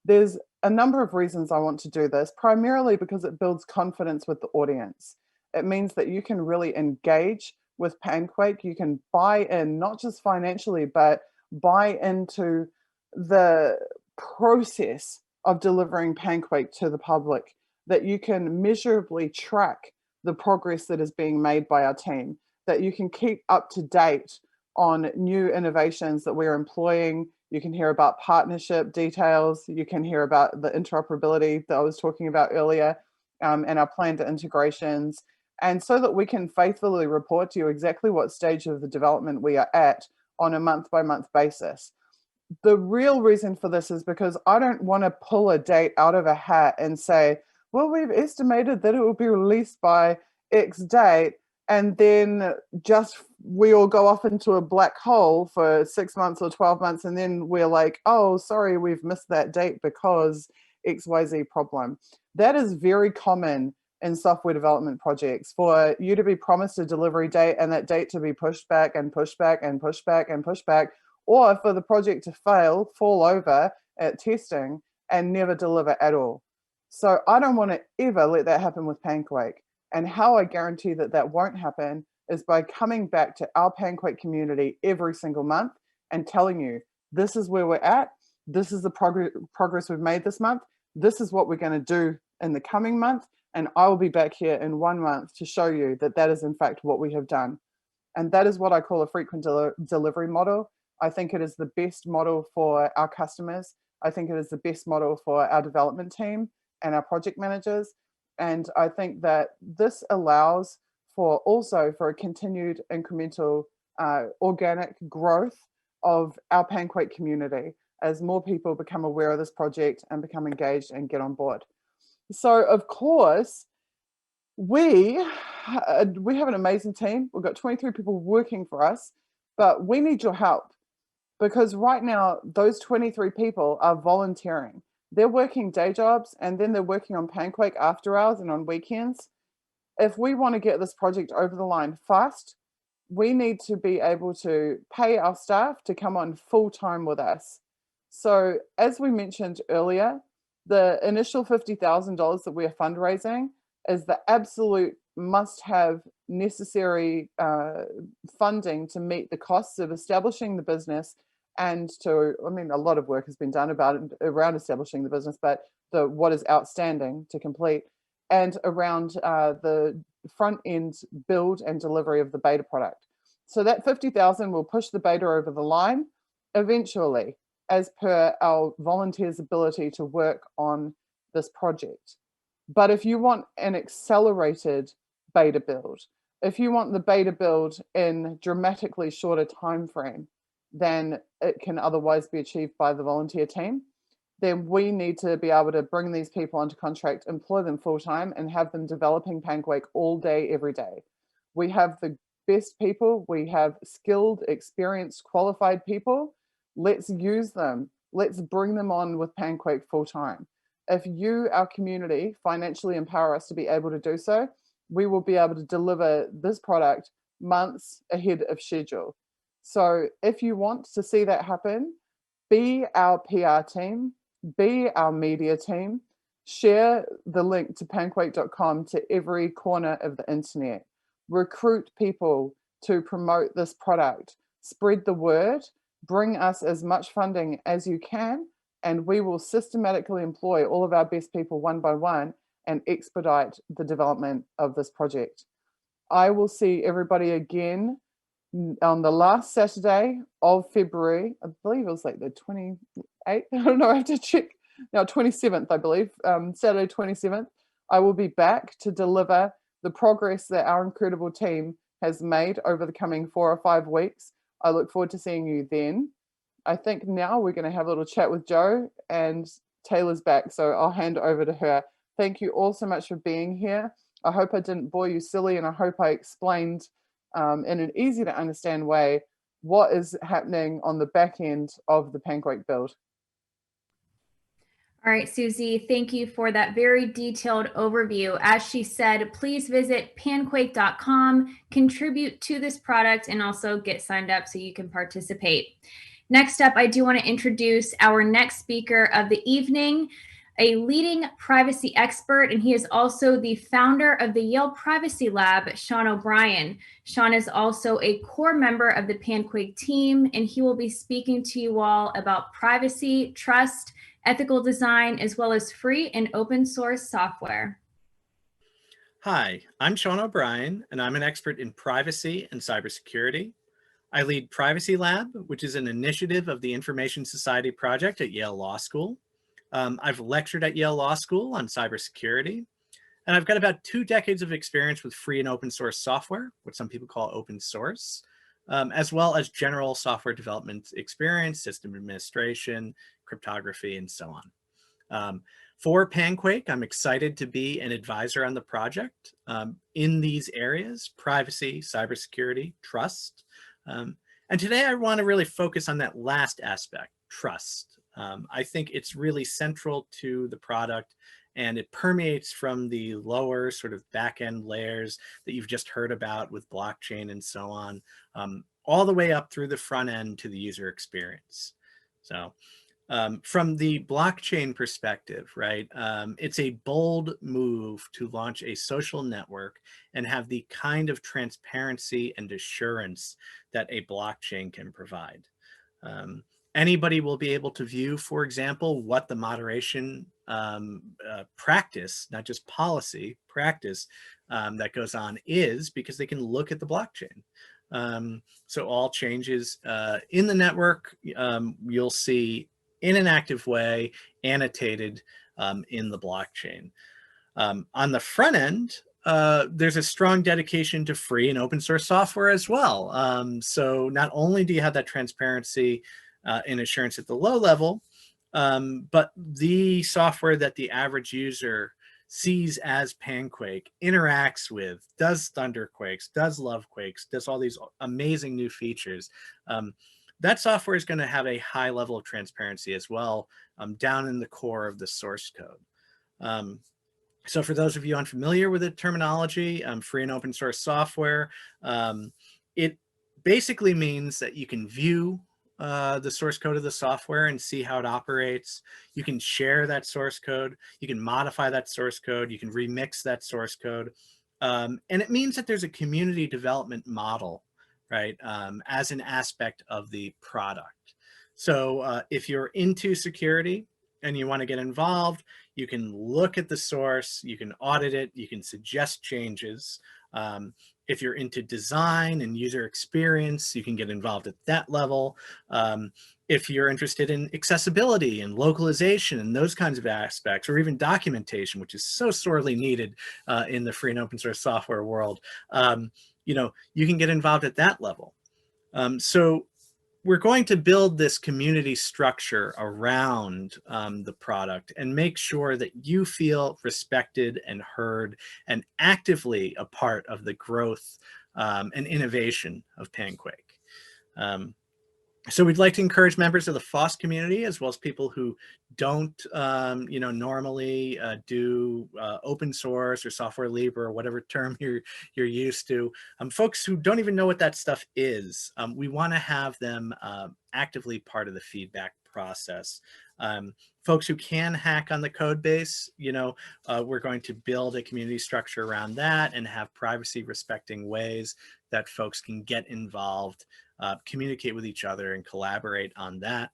There's a number of reasons I want to do this, primarily because it builds confidence with the audience. It means that you can really engage with Panquake. You can buy in, not just financially, but buy into the process of delivering Panquake to the public, that you can measurably track the progress that is being made by our team, that you can keep up to date on new innovations that we're employing. You can hear about partnership details. You can hear about the interoperability that I was talking about earlier, and our planned integrations. And so that we can faithfully report to you exactly what stage of the development we are at on a month-by-month basis. the real reason for this is because I don't want to pull a date out of a hat and say, well, we've estimated that it will be released by X date, and then just we all go off into a black hole for 6 months or 12 months, and then we're like, oh, sorry, we've missed that date because XYZ problem. That is very common in software development projects, for you to be promised a delivery date and that date to be pushed back and pushed back and pushed back and pushed back, or for the project to fail, fall over at testing and never deliver at all. So I don't want to ever let that happen with Panquake. And how I guarantee that that won't happen is by coming back to our Panquake community every single month and telling you, this is where we're at, this is the progress we've made this month, this is what we're going to do in the coming month, and I will be back here in 1 month to show you that that is in fact what we have done. And that is what I call a frequent delivery model. I think it is the best model for our customers. I think it is the best model for our development team and our project managers. And I think that this allows for also for a continued incremental organic growth of our Panquake community as more people become aware of this project and become engaged and get on board. So of course, we have an amazing team. We've got 23 people working for us, but we need your help, because right now those 23 people are volunteering. They're working day jobs and then they're working on Panquake after hours and on weekends. If we want to get this project over the line fast, we need to be able to pay our staff to come on full time with us. So as we mentioned earlier, the initial $50,000 that we're fundraising is the absolute must-have necessary funding to meet the costs of establishing the business, and to, I mean, a lot of work has been done around establishing the business, but what is outstanding to complete, and around the front end build and delivery of the beta product. So that 50,000 will push the beta over the line eventually, as per our volunteers' ability to work on this project. But if you want an accelerated beta build, if you want the beta build in dramatically shorter time frame than it can otherwise be achieved by the volunteer team, then we need to be able to bring these people onto contract, employ them full time, and have them developing Panquake all day, every day. We have the best people, we have skilled, experienced, qualified people. Let's use them. Let's bring them on with Panquake full time. If you, our community, financially empower us to be able to do so, we will be able to deliver this product months ahead of schedule. So if you want to see that happen, be our PR team, be our media team, share the link to panquake.com to every corner of the internet, recruit people to promote this product, spread the word, bring us as much funding as you can, and we will systematically employ all of our best people one by one and expedite the development of this project. I will see everybody again on the last Saturday of February. I believe it was like the 28th. I don't know, I have to check. Now, 27th, I believe, Saturday 27th. I will be back to deliver the progress that our incredible team has made over the coming 4 or 5 weeks. I look forward to seeing you then. I think now we're going to have a little chat with Jo, and Taylor's back, so I'll hand over to her. Thank you all so much for being here. I hope I didn't bore you silly, and I hope I explained in an easy to understand way what is happening on the back end of the Panquake build. All right, Susie, thank you for that very detailed overview. As she said, please visit panquake.com, contribute to this product, and also get signed up so you can participate. Next up, I do want to introduce our next speaker of the evening, a leading privacy expert, and he is also the founder of the Yale Privacy Lab, Sean O'Brien. Sean is also a core member of the Panquake team, and he will be speaking to you all about privacy, trust, ethical design, as well as free and open source software. Hi, I'm Sean O'Brien, and I'm an expert in privacy and cybersecurity. I lead Privacy Lab, which is an initiative of the Information Society Project at Yale Law School. I've lectured at Yale Law School on cybersecurity, and I've got about 2 decades of experience with free and open source software, what some people call open source. as well as general software development experience, system administration, cryptography, and so on. For Panquake, I'm excited to be an advisor on the project in these areas: privacy, cybersecurity, trust. And today I want to really focus on that last aspect, trust. I think it's really central to the product, and it permeates from the lower sort of back-end layers that you've just heard about with blockchain and so on, all the way up through the front end to the user experience. So from the blockchain perspective, right, it's a bold move to launch a social network and have the kind of transparency and assurance that a blockchain can provide. Anybody will be able to view, for example, what the moderation practice, not just policy, practice that goes on is, because they can look at the blockchain. So all changes in the network, you'll see in an active way, annotated in the blockchain. On the front end, there's a strong dedication to free and open source software as well. So not only do you have that transparency and assurance at the low level, but the software that the average user sees as Panquake, interacts with, does Thunderquakes, does Lovequakes, does all these amazing new features. That software is going to have a high level of transparency as well, down in the core of the source code. So for those of you unfamiliar with the terminology, free and open source software, it basically means that you can view the source code of the software and see how it operates. You can share that source code. You can modify that source code. You can remix that source code. And it means that there's a community development model, right, as an aspect of the product. So if you're into security and you want to get involved, you can look at the source, you can audit it, you can suggest changes. If you're into design and user experience, you can get involved at that level. If you're interested in accessibility and localization and those kinds of aspects, or even documentation, which is so sorely needed in the free and open source software world, you know, you can get involved at that level. So we're going to build this community structure around the product and make sure that you feel respected and heard and actively a part of the growth and innovation of Panquake. So we'd like to encourage members of the FOSS community, as well as people who don't, you know, normally do open source or software libre or whatever term you're used to. Folks who don't even know what that stuff is, we want to have them actively part of the feedback process. Folks who can hack on the code base, you know, we're going to build a community structure around that and have privacy respecting ways that folks can get involved, communicate with each other and collaborate on that.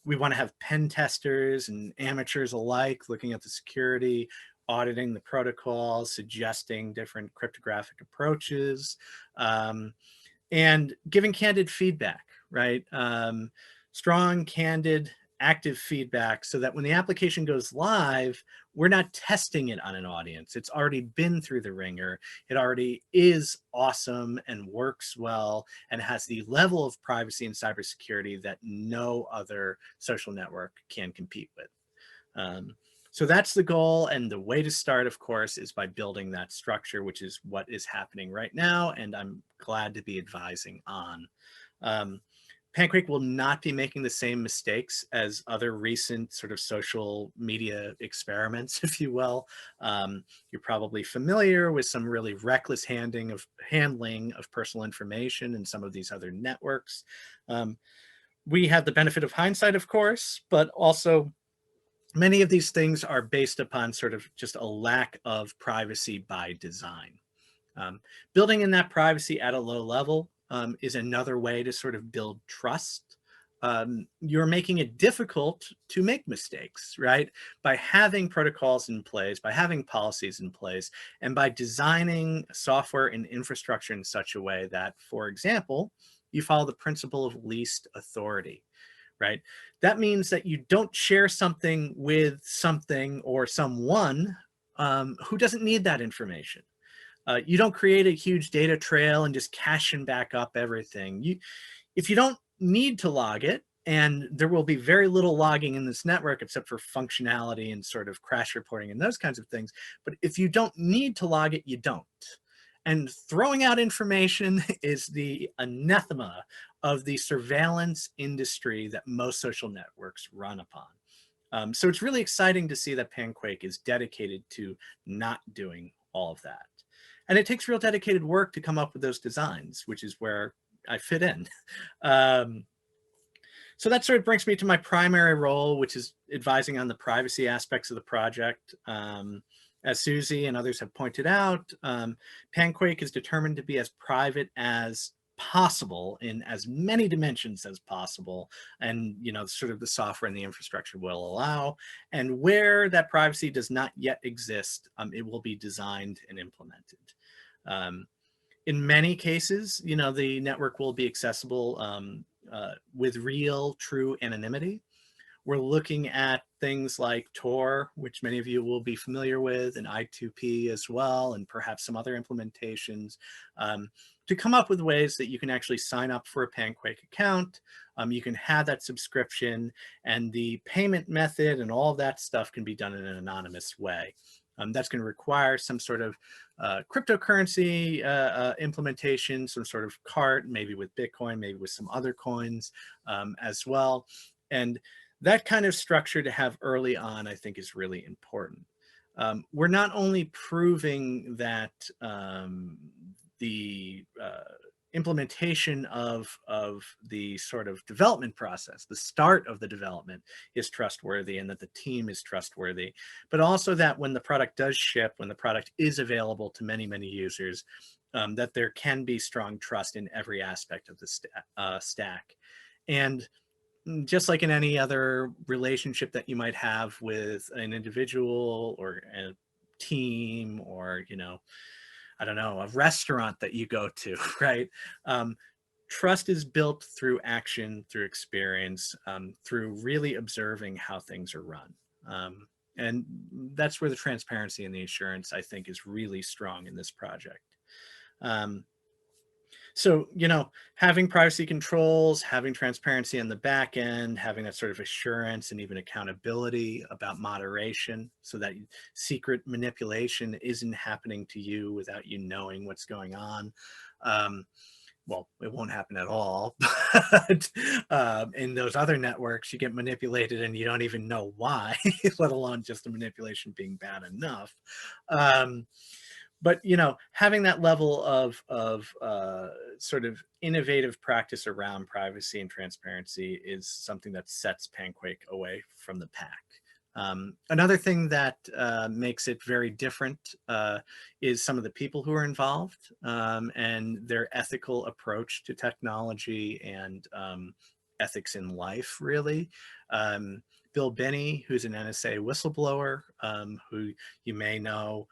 We want to have pen testers and amateurs alike looking at the security, auditing the protocols, suggesting different cryptographic approaches, and giving candid feedback, right? Strong, candid, active feedback so that when the application goes live, we're not testing it on an audience. It's already been through the ringer. It already is awesome and works well and has the level of privacy and cybersecurity that no other social network can compete with. So that's the goal, and the way to start, of course, is by building that structure, which is what is happening right now, and I'm glad to be advising on. Panquake will not be making the same mistakes as other recent sort of social media experiments, if you will. You're probably familiar with some really reckless handling of personal information in some of these other networks. We have the benefit of hindsight, of course, but also many of these things are based upon sort of just a lack of privacy by design. Building in that privacy at a low level is another way to sort of build trust. You're making it difficult to make mistakes, right? By having protocols in place, by having policies in place, and by designing software and infrastructure in such a way that, for example, you follow the principle of least authority, right? That means that you don't share something with something or someone who doesn't need that information. You don't create a huge data trail and just cache and back up everything. If you don't need to log it, and there will be very little logging in this network except for functionality and sort of crash reporting and those kinds of things. But if you don't need to log it, you don't. And throwing out information is the anathema of the surveillance industry that most social networks run upon. So it's really exciting to see that Panquake is dedicated to not doing all of that. And it takes real dedicated work to come up with those designs, which is where I fit in. So that sort of brings me to my primary role, which is advising on the privacy aspects of the project. As Susie and others have pointed out, Panquake is determined to be as private as possible in as many dimensions as possible, and sort of the software and the infrastructure will allow. And where that privacy does not yet exist, it will be designed and implemented. In many cases, the network will be accessible with real, true anonymity. We're looking at things like Tor, which many of you will be familiar with, and I2P as well, and perhaps some other implementations, to come up with ways that you can actually sign up for a Panquake account. You can have that subscription, and the payment method and all of that stuff can be done in an anonymous way. That's going to require some sort of cryptocurrency implementation, some sort of cart, maybe with Bitcoin, maybe with some other coins as well. And that kind of structure to have early on, I think, is really important. We're not only proving that the implementation of the sort of development process, the start of the development, is trustworthy and that the team is trustworthy, but also that when the product does ship, when the product is available to many, many users, that there can be strong trust in every aspect of the stack. And just like in any other relationship that you might have with an individual or a team, or I don't know, a restaurant that you go to, right? Trust is built through action, through experience, through really observing how things are run. And that's where the transparency and the assurance, I think, is really strong in this project. So, having privacy controls, having transparency on the back end, having that sort of assurance and even accountability about moderation so that secret manipulation isn't happening to you without you knowing what's going on. Well, it won't happen at all, but in those other networks, you get manipulated and you don't even know why, let alone just the manipulation being bad enough. But having that level of sort of innovative practice around privacy and transparency is something that sets Panquake away from the pack. Another thing that makes it very different is some of the people who are involved and their ethical approach to technology and ethics in life, really. Bill Binney, who's an NSA whistleblower, who you may know,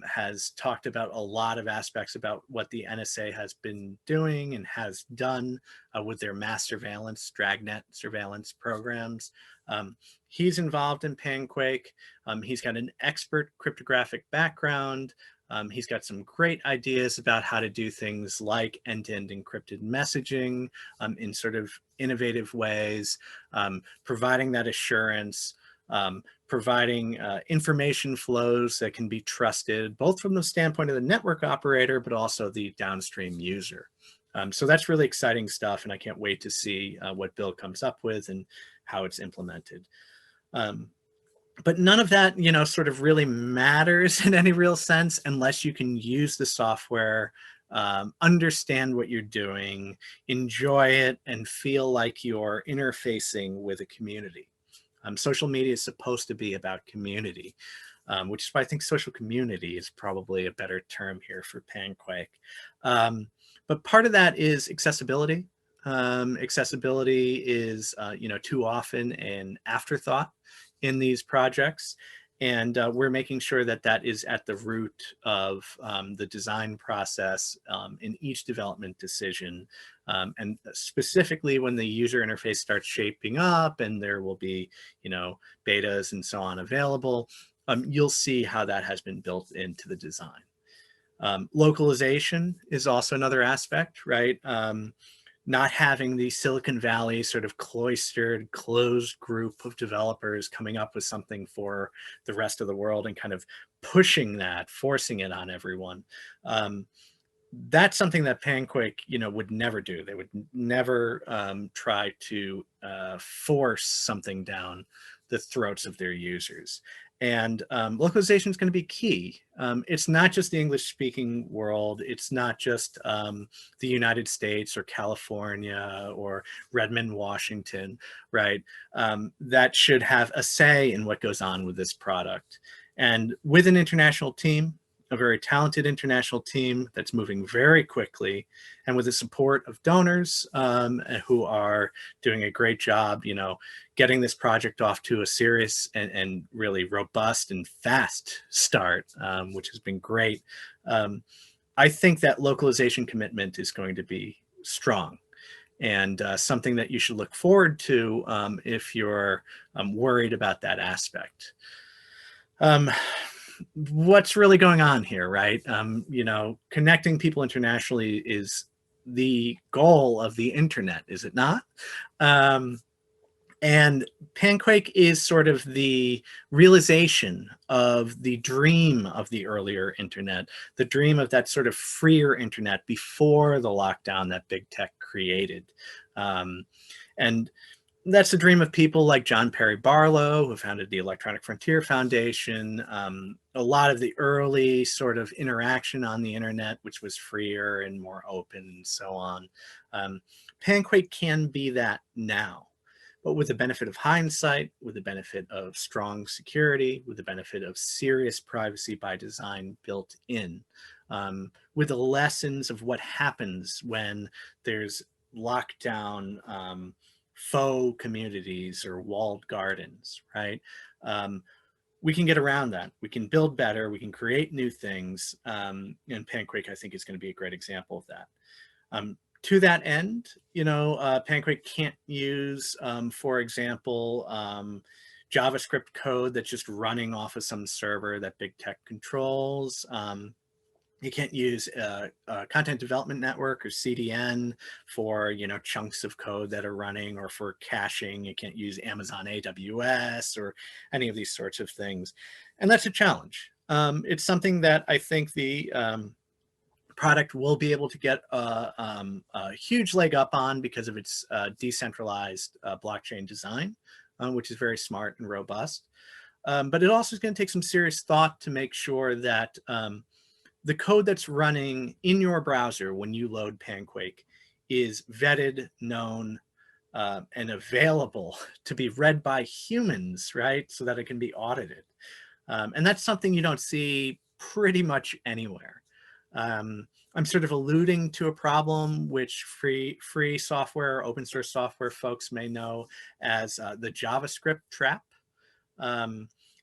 has talked about a lot of aspects about what the NSA has been doing and has done with their mass surveillance, dragnet surveillance programs. He's involved in Panquake. He's got an expert cryptographic background. He's got some great ideas about how to do things like end-to-end encrypted messaging in sort of innovative ways, providing that assurance, providing information flows that can be trusted, both from the standpoint of the network operator, but also the downstream user. So that's really exciting stuff, and I can't wait to see what Bill comes up with and how it's implemented. But none of that, sort of really matters in any real sense unless you can use the software, understand what you're doing, enjoy it, and feel like you're interfacing with a community. Social media is supposed to be about community, which is why I think social community is probably a better term here for Panquake. But part of that is accessibility. Accessibility is, too often an afterthought in these projects, and we're making sure that that is at the root of the design process in each development decision, and specifically when the user interface starts shaping up and there will be betas and so on available, you'll see how that has been built into the design. Localization is also another aspect, right? Not having the Silicon Valley sort of cloistered, closed group of developers coming up with something for the rest of the world and kind of pushing that, forcing it on everyone. That's something that Panquake, would never do. They would never try to force something down the throats of their users. And localization is going to be key. It's not just the English-speaking world. It's not just the United States or California or Redmond, Washington, right? That should have a say in what goes on with this product. And with an international team, a very talented international team that's moving very quickly, and with the support of donors who are doing a great job, getting this project off to a serious and really robust and fast start, which has been great. I think that localization commitment is going to be strong, and something that you should look forward to if you're worried about that aspect. What's really going on here, right? Connecting people internationally is the goal of the internet, is it not? And Panquake is sort of the realization of the dream of the earlier internet, the dream of that sort of freer internet before the lockdown that big tech created. And that's the dream of people like John Perry Barlow, who founded the Electronic Frontier Foundation. A lot of the early sort of interaction on the internet, which was freer and more open and so on. Panquake can be that now, but with the benefit of hindsight, with the benefit of strong security, with the benefit of serious privacy by design built in, with the lessons of what happens when there's lockdown, faux communities or walled gardens, right? We can get around that. We can build better. We can create new things. And Panquake, I think, is going to be a great example of that. To that end, Panquake can't use, for example, JavaScript code that's just running off of some server that big tech controls. You can't use a content development network or CDN for, chunks of code that are running, or for caching. You can't use Amazon AWS or any of these sorts of things. And that's a challenge. It's something that I think the product will be able to get a huge leg up on because of its decentralized blockchain design, which is very smart and robust. But it also is going to take some serious thought to make sure that the code that's running in your browser when you load Panquake is vetted, known, and available to be read by humans, right? So that it can be audited. And that's something you don't see pretty much anywhere. I'm sort of alluding to a problem which free software, open source software folks may know as the JavaScript trap.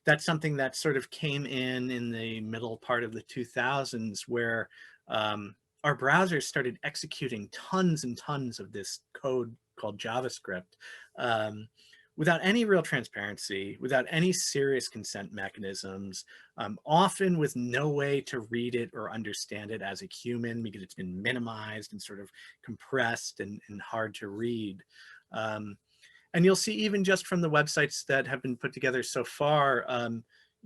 That's something that sort of came in the middle part of the 2000s, where our browsers started executing tons and tons of this code called JavaScript without any real transparency, without any serious consent mechanisms, often with no way to read it or understand it as a human, because it's been minimized and sort of compressed and hard to read. And you'll see, even just from the websites that have been put together so far,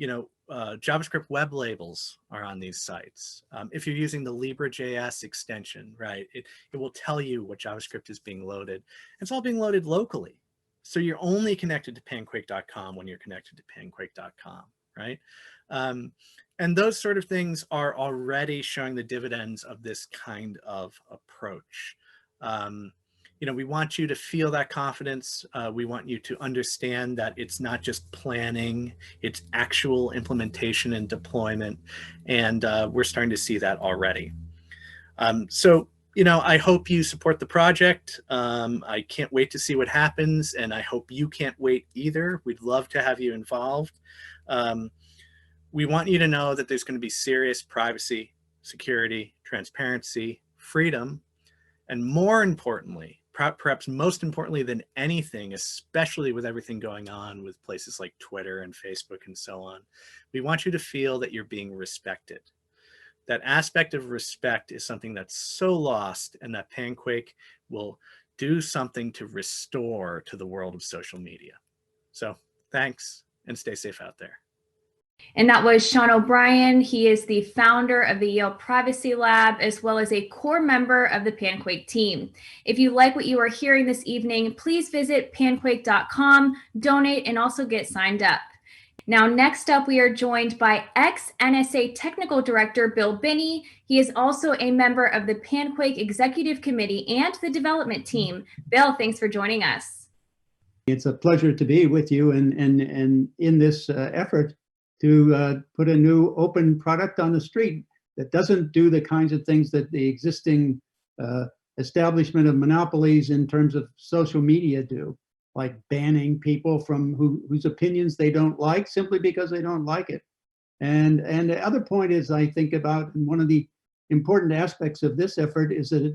JavaScript web labels are on these sites. If you're using the Libre.js extension, right, it will tell you what JavaScript is being loaded. It's all being loaded locally. So you're only connected to panquake.com when you're connected to panquake.com, right? And those sort of things are already showing the dividends of this kind of approach. We want you to feel that confidence. We want you to understand that it's not just planning, it's actual implementation and deployment. And we're starting to see that already. So I hope you support the project. I can't wait to see what happens, and I hope you can't wait either. We'd love to have you involved. We want you to know that there's going to be serious privacy, security, transparency, freedom, and more importantly, perhaps most importantly than anything, especially with everything going on with places like Twitter and Facebook and so on, we want you to feel that you're being respected, that aspect of respect is something that's so lost, and that Panquake will do something to restore to the world of social media. So thanks, and stay safe out there. And that was Sean O'Brien. He is the founder of the Yale Privacy Lab, as well as a core member of the Panquake team. If you like what you are hearing this evening, please visit panquake.com, donate, and also get signed up. Now, next up, we are joined by ex-NSA Technical Director Bill Binney. He is also a member of the Panquake Executive Committee and the development team. Bill, thanks for joining us. It's a pleasure to be with you and in this effort to put a new open product on the street that doesn't do the kinds of things that the existing establishment of monopolies in terms of social media do, like banning people from whose opinions they don't like simply because they don't like it. And the other point is, I think about, and one of the important aspects of this effort is that it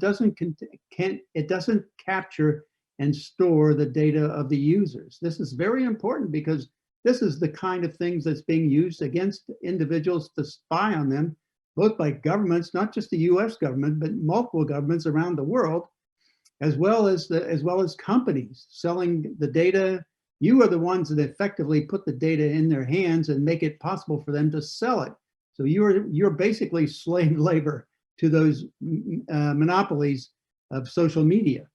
doesn't capture and store the data of the users. This is very important because this is the kind of things that's being used against individuals to spy on them, both by governments, not just the US government, but multiple governments around the world, as well as companies selling the data. You are the ones that effectively put the data in their hands and make it possible for them to sell it. So you're basically slave labor to those monopolies of social media.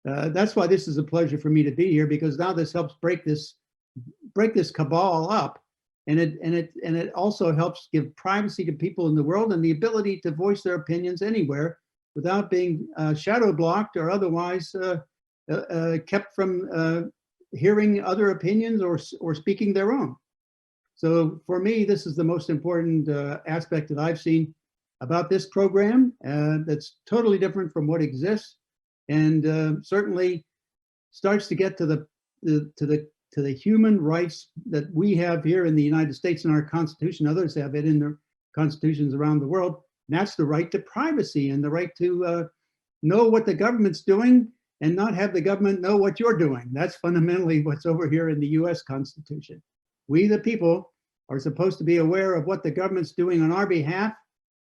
That's why this is a pleasure for me to be here, because now this helps break this cabal up, and it also helps give privacy to people in the world and the ability to voice their opinions anywhere without being shadow blocked or otherwise kept from hearing other opinions or speaking their own. So for me, this is the most important aspect that I've seen about this program that's totally different from what exists, and certainly starts to get to the human rights that we have here in the United States in our Constitution. Others have it in their constitutions around the world. And that's the right to privacy and the right to know what the government's doing and not have the government know what you're doing. That's fundamentally what's over here in the US Constitution. We, the people, are supposed to be aware of what the government's doing on our behalf.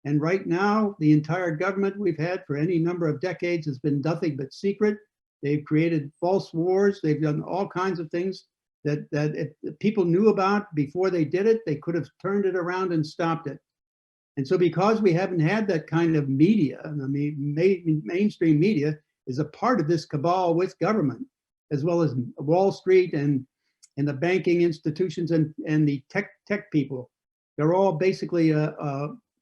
And right now, the entire government we've had for any number of decades has been nothing but secret. They've created false wars. They've done all kinds of things that if people knew about before they did it, they could have turned it around and stopped it. And so because we haven't had that kind of media, I mean, mainstream media is a part of this cabal with government, as well as Wall Street and the banking institutions and the tech people. They're all basically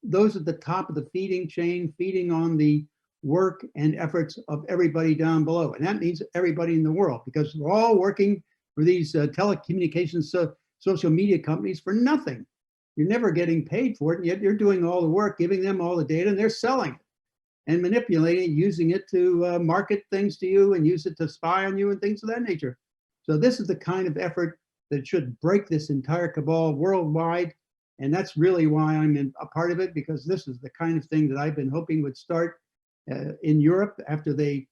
those at the top of the feeding chain, feeding on the work and efforts of everybody down below. And that means everybody in the world, because we're all working for these telecommunications social media companies for nothing. You're never getting paid for it, and yet you're doing all the work, giving them all the data, and they're selling it and manipulating it, using it to market things to you and use it to spy on you and things of that nature. So this is the kind of effort that should break this entire cabal worldwide. And that's really why I'm a part of it, because this is the kind of thing that I've been hoping would start in Europe after the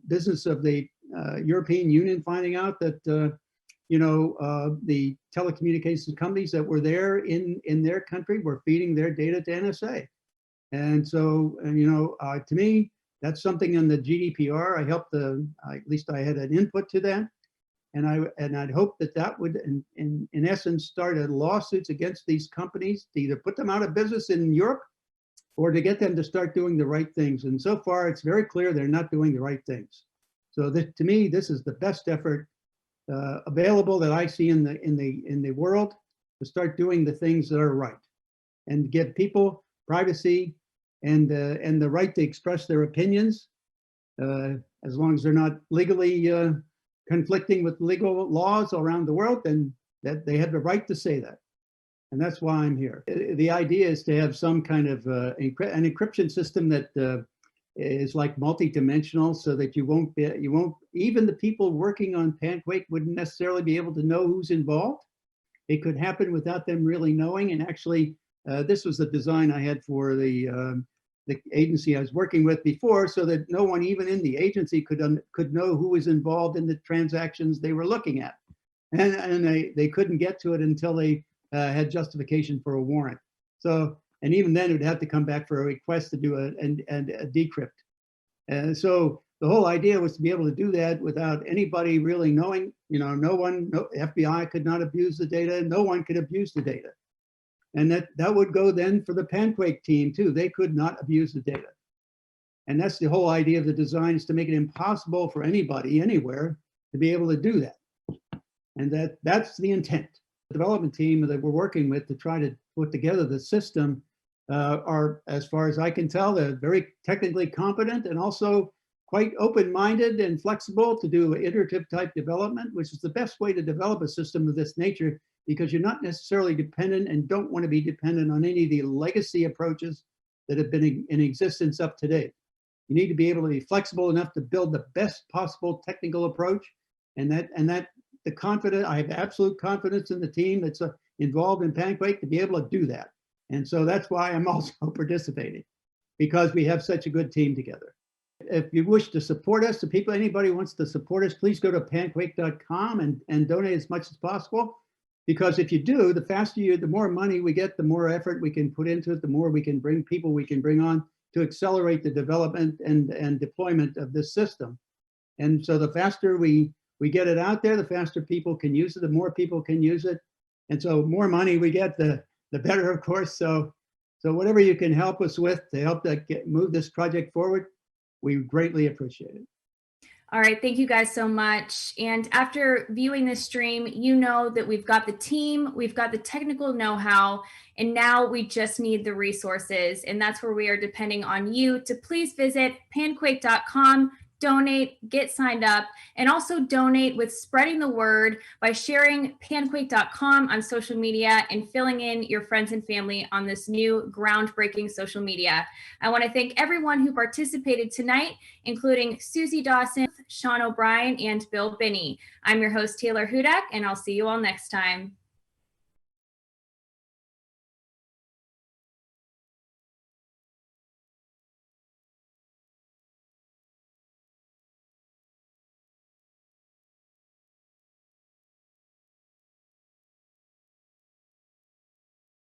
business of the European Union finding out that the telecommunications companies that were there in their country were feeding their data to NSA. And so, to me, that's something in the GDPR. I helped at least I had an input to that. And I'd hope that would, in essence, start lawsuits against these companies to either put them out of business in Europe or to get them to start doing the right things. And so far, it's very clear they're not doing the right things. So to me, this is the best effort available that I see in the world to start doing the things that are right and give people privacy and the right to express their opinions, as long as they're not legally conflicting with legal laws around the world, then that they have the right to say that. And that's why I'm here. The idea is to have some kind of an encryption system that is like multi-dimensional, so that you won't even the people working on Panquake wouldn't necessarily be able to know who's involved. It could happen without them really knowing. And actually, this was the design I had for the agency I was working with before, so that no one even in the agency could know who was involved in the transactions they were looking at. And they couldn't get to it until they had justification for a warrant. So And even then, it would have to come back for a request to do a decrypt. And so the whole idea was to be able to do that without anybody really knowing, no FBI could not abuse the data, no one could abuse the data. And that would go then for the Panquake team too. They could not abuse the data. And that's the whole idea of the design, is to make it impossible for anybody, anywhere, to be able to do that. And that's the intent. The development team that we're working with to try to put together the system are, as far as I can tell, they're very technically competent and also quite open-minded and flexible to do iterative type development, which is the best way to develop a system of this nature, because you're not necessarily dependent and don't want to be dependent on any of the legacy approaches that have been in existence up to date. You need to be able to be flexible enough to build the best possible technical approach, and I have absolute confidence in the team that's involved in Panquake to be able to do that. And so that's why I'm also participating, because we have such a good team together. If you wish to support us, anybody wants to support us, please go to panquake.com and donate as much as possible. Because if you do, the more money we get, the more effort we can put into it, the more we can bring people we can bring on to accelerate the development and deployment of this system. And so the faster we get it out there, the faster people can use it, the more people can use it. And so more money we get, the better, of course. So whatever you can help us with to help move this project forward, we greatly appreciate it. All right, thank you guys so much. And after viewing this stream, you know that we've got the team, we've got the technical know-how, and now we just need the resources. And that's where we are depending on you to please visit panquake.com, donate, get signed up, and also donate with spreading the word by sharing panquake.com on social media and filling in your friends and family on this new groundbreaking social media. I want to thank everyone who participated tonight, including Susie Dawson, Sean O'Brien, and Bill Binney. I'm your host, Taylor Hudak, and I'll see you all next time.